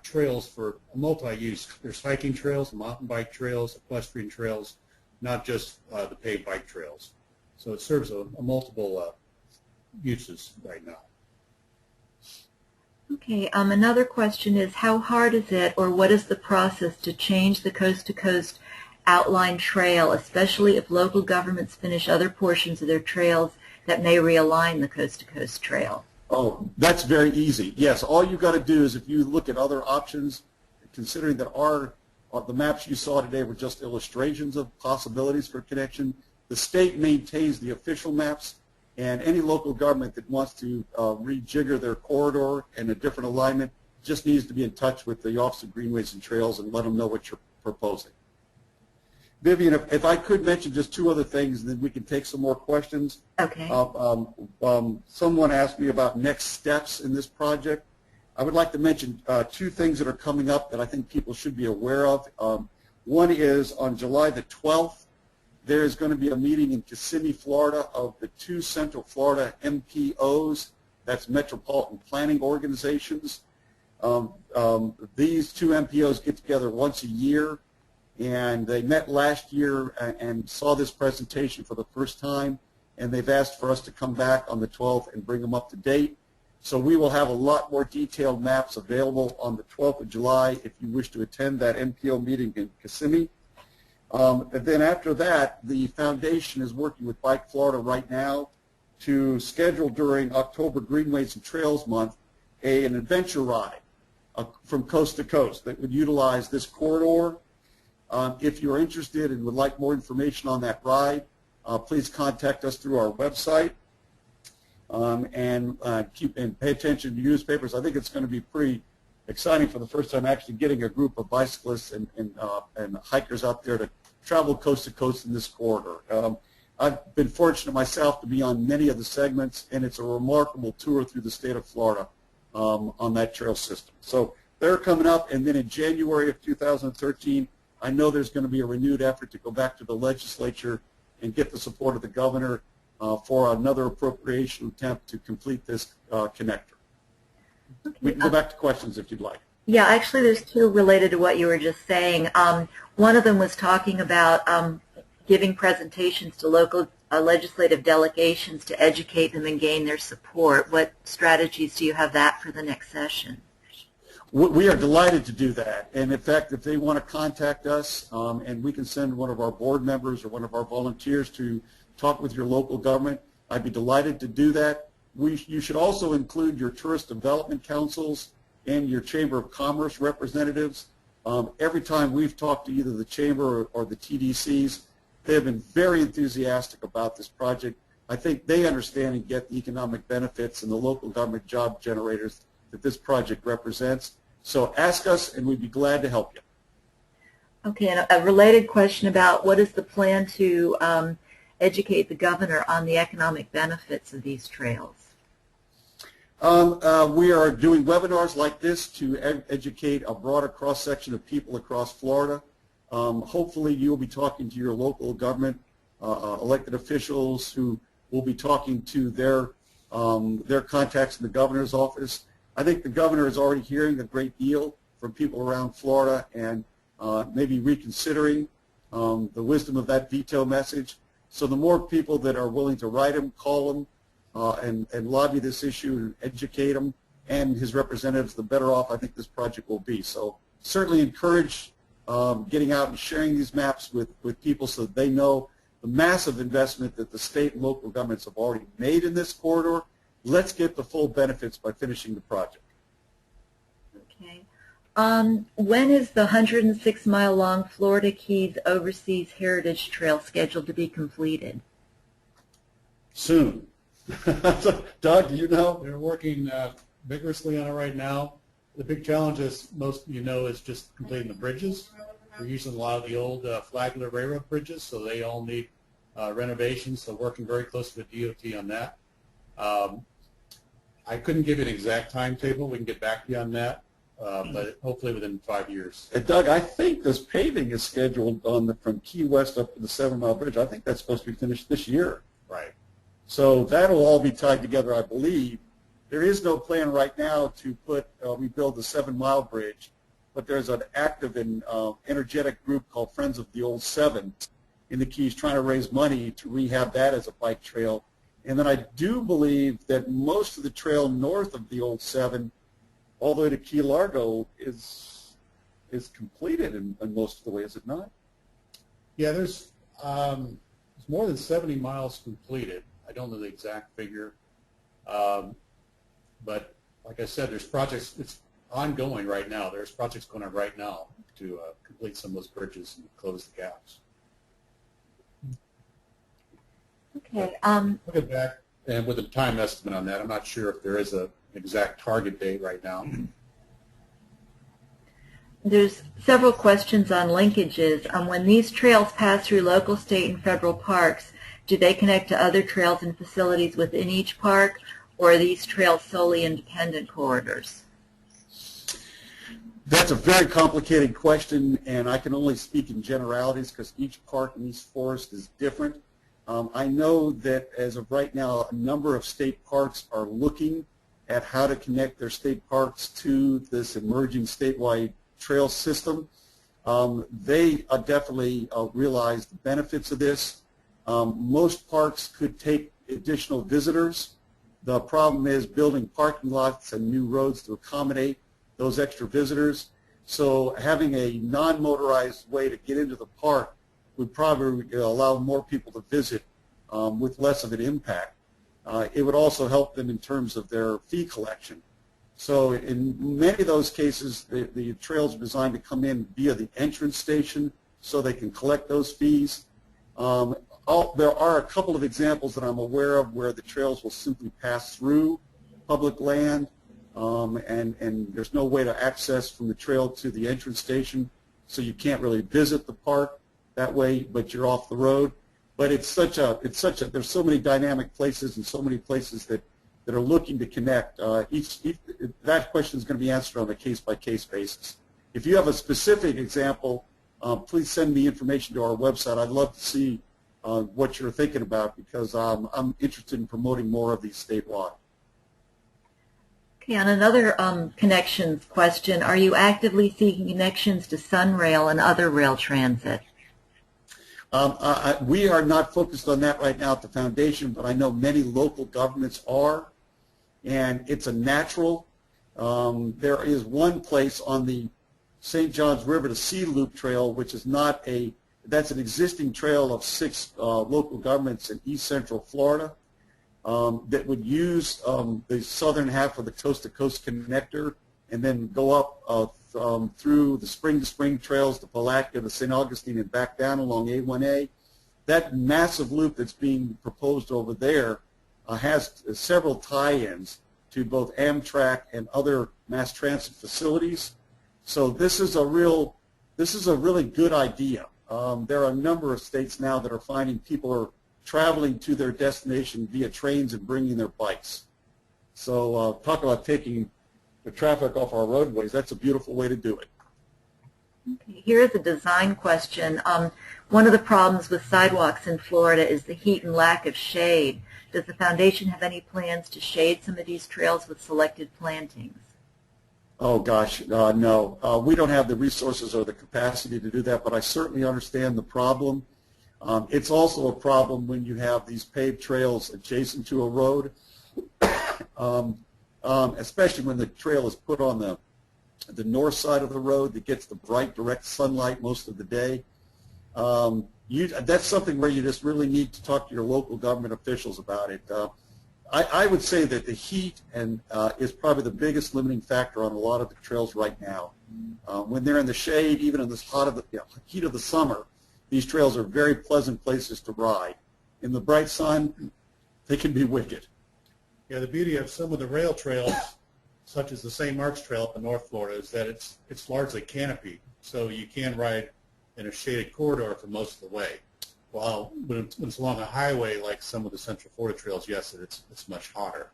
trails for multi-use. There's hiking trails, mountain bike trails, equestrian trails, not just the paved bike trails. So it serves a multiple uses right now. Okay, another question is, how hard is it, or what is the process to change the coast-to-coast outline trail, especially if local governments finish other portions of their trails that may realign the coast-to-coast trail? Oh, that's very easy. Yes, all you've got to do is if you look at other options, considering that the maps you saw today were just illustrations of possibilities for connection, the state maintains the official maps, and any local government that wants to rejigger their corridor in a different alignment just needs to be in touch with the Office of Greenways and Trails and let them know what you're proposing. Vivian, if I could mention just two other things, and then we can take some more questions. Okay. Someone asked me about next steps in this project. I would like to mention two things that are coming up that I think people should be aware of. One is on July the 12th, there is going to be a meeting in Kissimmee, Florida, of the two Central Florida MPOs, that's Metropolitan Planning Organizations. These two MPOs get together once a year, and they met last year and saw this presentation for the first time, and they've asked for us to come back on the 12th and bring them up to date. So we will have a lot more detailed maps available on the 12th of July if you wish to attend that MPO meeting in Kissimmee. And then after that, the foundation is working with Bike Florida right now to schedule during October Greenways and Trails Month an adventure ride from coast to coast that would utilize this corridor. If you're interested and would like more information on that ride, please contact us through our website and pay attention to newspapers. I think it's going to be pretty exciting for the first time actually getting a group of bicyclists and hikers out there to travel coast to coast in this corridor. I've been fortunate myself to be on many of the segments, and it's a remarkable tour through the state of Florida on that trail system. So they're coming up, and then in January of 2013, I know there's going to be a renewed effort to go back to the legislature and get the support of the governor for another appropriation attempt to complete this connector. Okay. We can go back to questions if you'd like. Yeah, actually there's two related to what you were just saying. One of them was talking about giving presentations to local legislative delegations to educate them and gain their support. What strategies do you have that for the next session? We are delighted to do that. And in fact, if they want to contact us and we can send one of our board members or one of our volunteers to talk with your local government, I'd be delighted to do that. You should also include your tourist development councils and your Chamber of Commerce representatives. Every time we've talked to either the Chamber or the TDCs, they have been very enthusiastic about this project. I think they understand and get the economic benefits and the local government job generators that this project represents. So ask us, and we'd be glad to help you. Okay, and a related question about what is the plan to educate the governor on the economic benefits of these trails? We are doing webinars like this to educate a broader cross-section of people across Florida. Hopefully you'll be talking to your local government elected officials who will be talking to their contacts in the governor's office. I think the governor is already hearing a great deal from people around Florida and maybe reconsidering the wisdom of that veto message. So the more people that are willing to write him, call him, and lobby this issue and educate him and his representatives, the better off I think this project will be. So certainly encourage getting out and sharing these maps with people so that they know the massive investment that the state and local governments have already made in this corridor. Let's get the full benefits by finishing the project. Okay. When is the 106-mile-long Florida Keys Overseas Heritage Trail scheduled to be completed? Soon. Doug, do you know? They're working vigorously on it right now. The big challenge, as most of you know, is just completing the bridges. We're using a lot of the old Flagler Railroad bridges, so they all need renovations, so working very close with DOT on that. I couldn't give you an exact timetable. We can get back to you on that, but hopefully within 5 years. Doug, I think this paving is scheduled from Key West up to the 7 Mile Bridge. I think that's supposed to be finished this year. Right. So that'll all be tied together, I believe. There is no plan right now to rebuild the 7 Mile Bridge, but there's an active and energetic group called Friends of the Old 7 in the Keys trying to raise money to rehab that as a bike trail. And then I do believe that most of the trail north of the Old 7, all the way to Key Largo, is completed in most of the way, is it not? Yeah, there's more than 70 miles completed. I don't know the exact figure. But like I said, there's projects, it's ongoing right now. There's projects going on right now to complete some of those bridges and close the gaps. Okay. Look at back, and with a time estimate on that, I'm not sure if there is an exact target date right now. There's several questions on linkages. When these trails pass through local, state, and federal parks, do they connect to other trails and facilities within each park, or are these trails solely independent corridors? That's a very complicated question, and I can only speak in generalities because each park in each forest is different. I know that as of right now, a number of state parks are looking at how to connect their state parks to this emerging statewide trail system. They definitely realize the benefits of this. Most parks could take additional visitors. The problem is building parking lots and new roads to accommodate those extra visitors. So having a non-motorized way to get into the park would probably allow more people to visit with less of an impact. It would also help them in terms of their fee collection. So in many of those cases, the trails are designed to come in via the entrance station so they can collect those fees. There are a couple of examples that I'm aware of where the trails will simply pass through public land and there's no way to access from the trail to the entrance station, so you can't really visit the park that way, but you're off the road. But there's so many dynamic places and so many places that are looking to connect. That question is going to be answered on a case-by-case basis. If you have a specific example, please send me information to our website. I'd love to see what you're thinking about because I'm interested in promoting more of these statewide. Okay, on another connections question, are you actively seeking connections to Sunrail and other rail transit? We are not focused on that right now at the foundation, but I know many local governments are, and it's a natural. There is one place on the St. Johns River to Sea Loop Trail, which is that's an existing trail of 6 local governments in East Central Florida that would use the southern half of the coast-to-coast connector and then go up through the spring-to-spring trails to Palatka to St. Augustine and back down along A1A. That massive loop that's being proposed over there has several tie-ins to both Amtrak and other mass transit facilities. So this is a really good idea. There are a number of states now that are finding people are traveling to their destination via trains and bringing their bikes. So talk about taking the traffic off our roadways. That's a beautiful way to do it. Okay, here's a design question. One of the problems with sidewalks in Florida is the heat and lack of shade. Does the foundation have any plans to shade some of these trails with selected plantings? Oh gosh, no. We don't have the resources or the capacity to do that, but I certainly understand the problem. It's also a problem when you have these paved trails adjacent to a road, especially when the trail is put on the north side of the road that gets the bright direct sunlight most of the day. That's something where you just really need to talk to your local government officials about it. I would say that the heat is probably the biggest limiting factor on a lot of the trails right now. When they're in the shade, even in the heat of the summer, these trails are very pleasant places to ride. In the bright sun, they can be wicked. Yeah, the beauty of some of the rail trails such as the St. Mark's Trail up in North Florida, is that it's largely canopy, so you can ride in a shaded corridor for most of the way. While when it's along a highway like some of the Central Florida trails, yes, it's much hotter.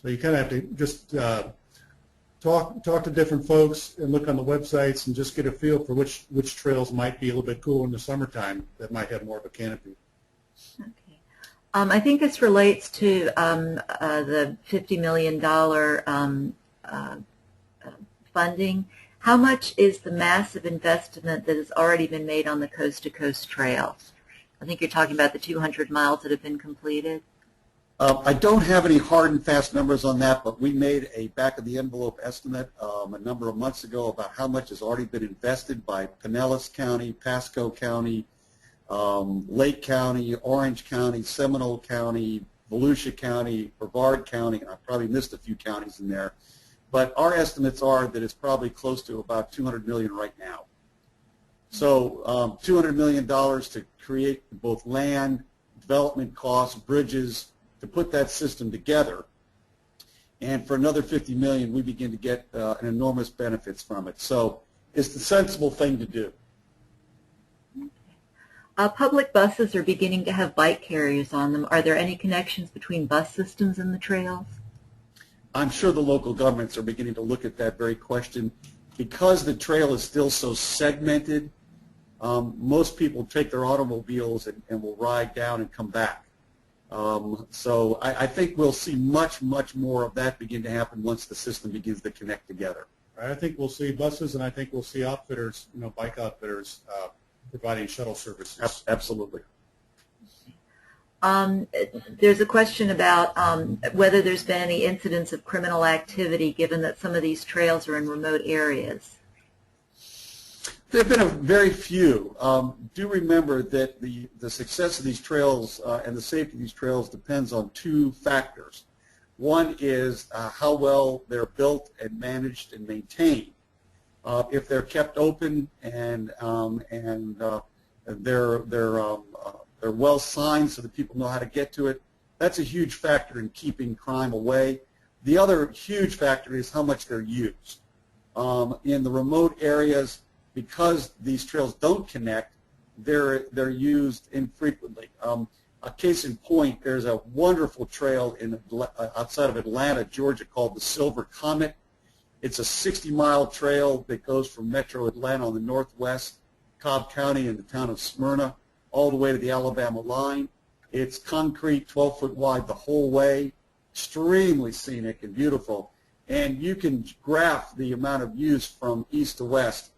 So you kind of have to just talk to different folks and look on the websites and just get a feel for which trails might be a little bit cooler in the summertime that might have more of a canopy. Okay. I think this relates to the $50 million funding. How much is the massive investment that has already been made on the coast-to-coast trails? I think you're talking about the 200 miles that have been completed. I don't have any hard and fast numbers on that, but we made a back-of-the-envelope estimate a number of months ago about how much has already been invested by Pinellas County, Pasco County, Lake County, Orange County, Seminole County, Volusia County, Brevard County, and I probably missed a few counties in there. But our estimates are that it's probably close to about $200 million right now. So $200 million to create both land, development costs, bridges, to put that system together. And for another $50 million, we begin to get an enormous benefits from it. So it's the sensible thing to do. Public buses are beginning to have bike carriers on them. Are there any connections between bus systems and the trails? I'm sure the local governments are beginning to look at that very question. Because the trail is still so segmented, most people take their automobiles and will ride down and come back. So I think we'll see much, much more of that begin to happen once the system begins to connect together. I think we'll see buses, and I think we'll see outfitters, bike outfitters, providing shuttle services. Absolutely. There's a question about whether there's been any incidents of criminal activity given that some of these trails are in remote areas. There have been very few. Do remember that the success of these trails and the safety of these trails depends on two factors. One is how well they're built and managed and maintained. If they're kept open and they're well signed so that people know how to get to it, that's a huge factor in keeping crime away. The other huge factor is how much they're used. In the remote areas, because these trails don't connect, they're used infrequently. A case in point, there's a wonderful trail outside of Atlanta, Georgia, called the Silver Comet. It's a 60-mile trail that goes from Metro Atlanta on the northwest, Cobb County, and the town of Smyrna, all the way to the Alabama line. It's concrete, 12-foot wide the whole way, extremely scenic and beautiful. And you can graph the amount of use from east to west.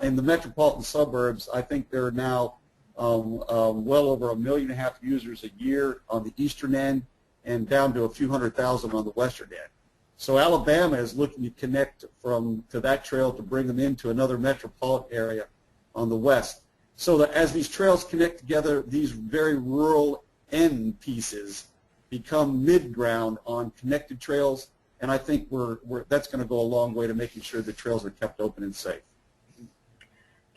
In the metropolitan suburbs, I think there are now well over 1.5 million users a year on the eastern end and down to a few 100,000 on the western end. So Alabama is looking to connect to that trail to bring them into another metropolitan area on the west. So that as these trails connect together, these very rural end pieces become mid-ground on connected trails, and I think that's going to go a long way to making sure the trails are kept open and safe.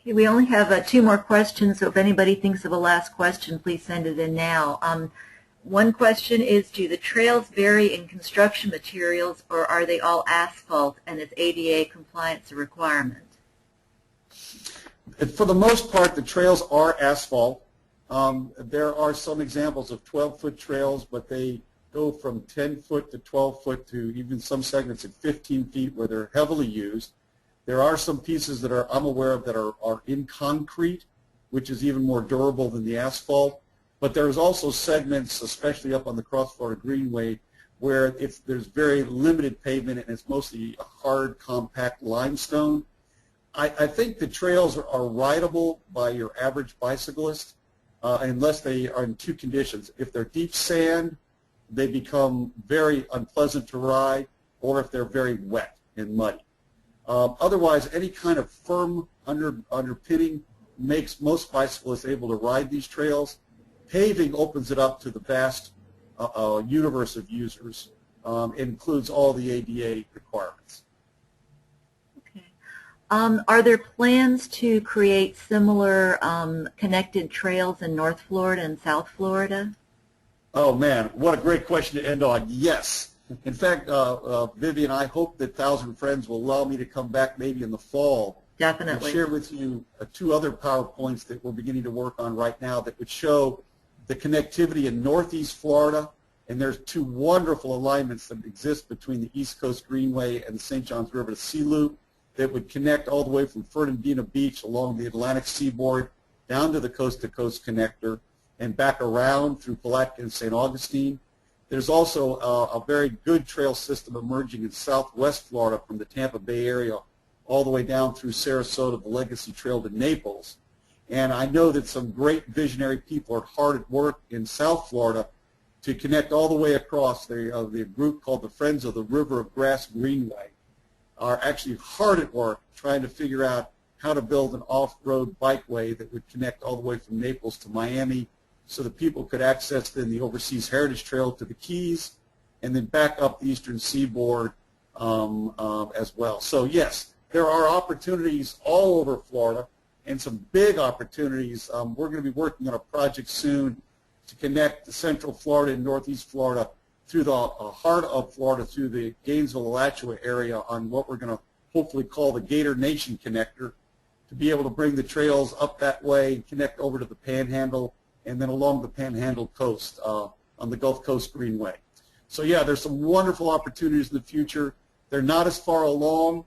Okay, we only have 2 more questions, so if anybody thinks of a last question, please send it in now. One question is, do the trails vary in construction materials, or are they all asphalt, and is ADA compliance a requirement? For the most part, the trails are asphalt. There are some examples of 12-foot trails, but they go from 10-foot to 12-foot to even some segments at 15 feet where they're heavily used. There are some pieces that I'm aware of that are in concrete, which is even more durable than the asphalt. But there's also segments, especially up on the Cross Florida Greenway, where there's very limited pavement and it's mostly a hard, compact limestone. I think the trails are rideable by your average bicyclist unless they are in 2 conditions. If they're deep sand, they become very unpleasant to ride, or if they're very wet and muddy. Otherwise, any kind of firm underpinning makes most bicyclists able to ride these trails. Paving opens it up to the vast universe of users. It includes all the ADA requirements. Are there plans to create similar connected trails in North Florida and South Florida? Oh, man, what a great question to end on. Yes. In fact, Vivian, I hope that Thousand Friends will allow me to come back maybe in the fall Definitely. and share with you two other PowerPoints that we're beginning to work on right now that would show the connectivity in Northeast Florida, and there's two wonderful alignments that exist between the East Coast Greenway and the St. Johns River to Sea Loop that would connect all the way from Fernandina Beach along the Atlantic seaboard down to the coast-to-coast connector and back around through Palatka and St. Augustine. There's also a very good trail system emerging in southwest Florida from the Tampa Bay area all the way down through Sarasota, the Legacy Trail to Naples. And I know that some great visionary people are hard at work in South Florida to connect all the way across. The group called the Friends of the River of Grass Greenway are actually hard at work trying to figure out how to build an off-road bikeway that would connect all the way from Naples to Miami so that people could access then the Overseas Heritage Trail to the Keys and then back up the eastern seaboard as well. So yes, there are opportunities all over Florida and some big opportunities. We're going to be working on a project soon to connect the Central Florida and Northeast Florida through the heart of Florida through the Gainesville-Alachua area on what we're going to hopefully call the Gator Nation Connector to be able to bring the trails up that way and connect over to the Panhandle and then along the Panhandle coast on the Gulf Coast Greenway. So yeah, there's some wonderful opportunities in the future. They're not as far along,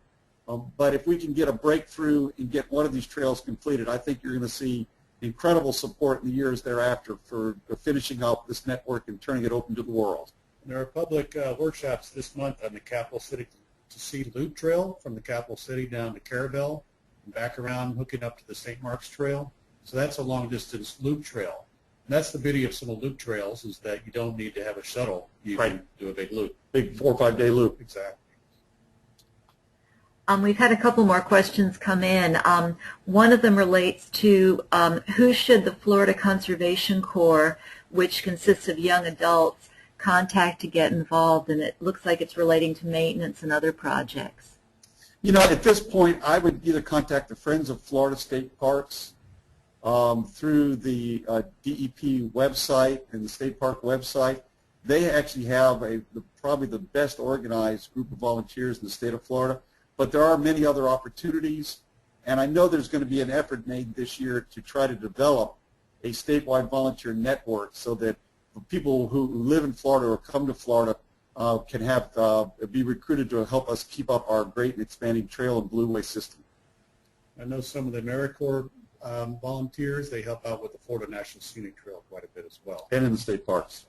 but if we can get a breakthrough and get one of these trails completed, I think you're going to see incredible support in the years thereafter for finishing up this network and turning it open to the world. There are public workshops this month on the Capital City to Sea Loop Trail from the Capital City down to Carabel and back around hooking up to the St. Mark's Trail. So that's a long-distance loop trail. And that's the beauty of some of loop trails is that you don't need to have a shuttle. You can do a big loop. Big 4 or 5 day loop. Exactly. We've had a couple more questions come in. One of them relates to who should the Florida Conservation Corps, which consists of young adults, contact to get involved, and it looks like it's relating to maintenance and other projects. You know, at this point, I would either contact the Friends of Florida State Parks through the DEP website and the State Park website. They actually have probably the best organized group of volunteers in the state of Florida, but there are many other opportunities, and I know there's going to be an effort made this year to try to develop a statewide volunteer network so that people who live in Florida or come to Florida can be recruited to help us keep up our great and expanding trail and blueway system. I know some of the AmeriCorps volunteers, they help out with the Florida National Scenic Trail quite a bit as well. And in the state parks.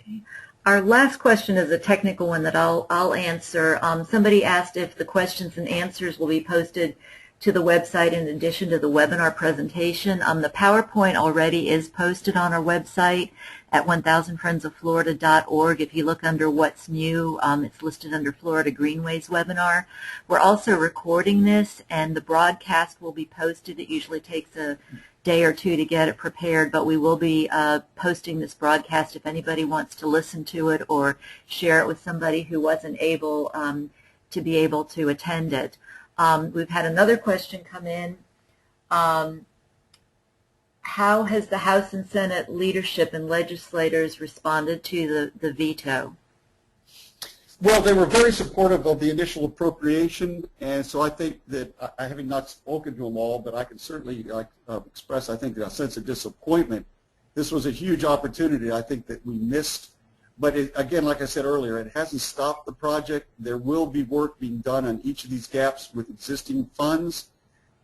Okay. Our last question is a technical one that I'll answer. Somebody asked if the questions and answers will be posted to the website in addition to the webinar presentation. The PowerPoint already is posted on our website at 1000friendsoflorida.org. If you look under What's New, it's listed under Florida Greenways webinar. We're also recording this, and the broadcast will be posted. It usually takes a day or two to get it prepared, but we will be posting this broadcast if anybody wants to listen to it or share it with somebody who wasn't able to be able to attend it. We've had another question come in. How has the House and Senate leadership and legislators responded to the veto? Well, they were very supportive of the initial appropriation, and so I think that, having not spoken to them all, but I can certainly express, I think, a sense of disappointment. This was a huge opportunity, I think, that we missed. But again, like I said earlier, it hasn't stopped the project. There will be work being done on each of these gaps with existing funds,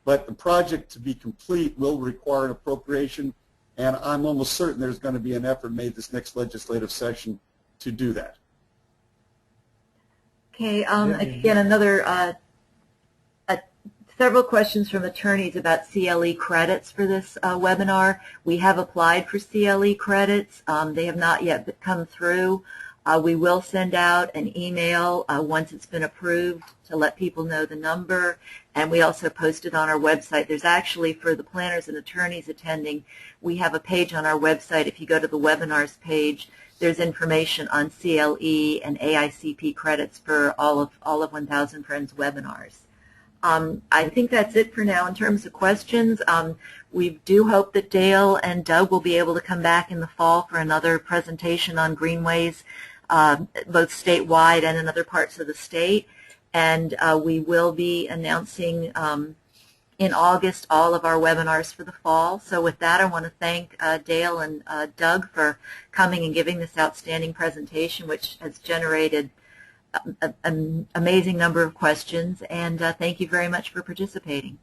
but the project to be complete will require an appropriation, and I'm almost certain there's going to be an effort made this next legislative session to do that. Okay, again, another several questions from attorneys about CLE credits for this webinar. We have applied for CLE credits. They have not yet come through. We will send out an email once it's been approved to let people know the number, and we also post it on our website. There's actually, for the planners and attorneys attending, we have a page on our website. If you go to the webinars page, there's information on CLE and AICP credits for all of 1000 Friends webinars. I think that's it for now in terms of questions. We do hope that Dale and Doug will be able to come back in the fall for another presentation on Greenways. both statewide and in other parts of the state. And we will be announcing in August all of our webinars for the fall. So with that, I want to thank Dale and Doug for coming and giving this outstanding presentation, which has generated an amazing number of questions. And thank you very much for participating.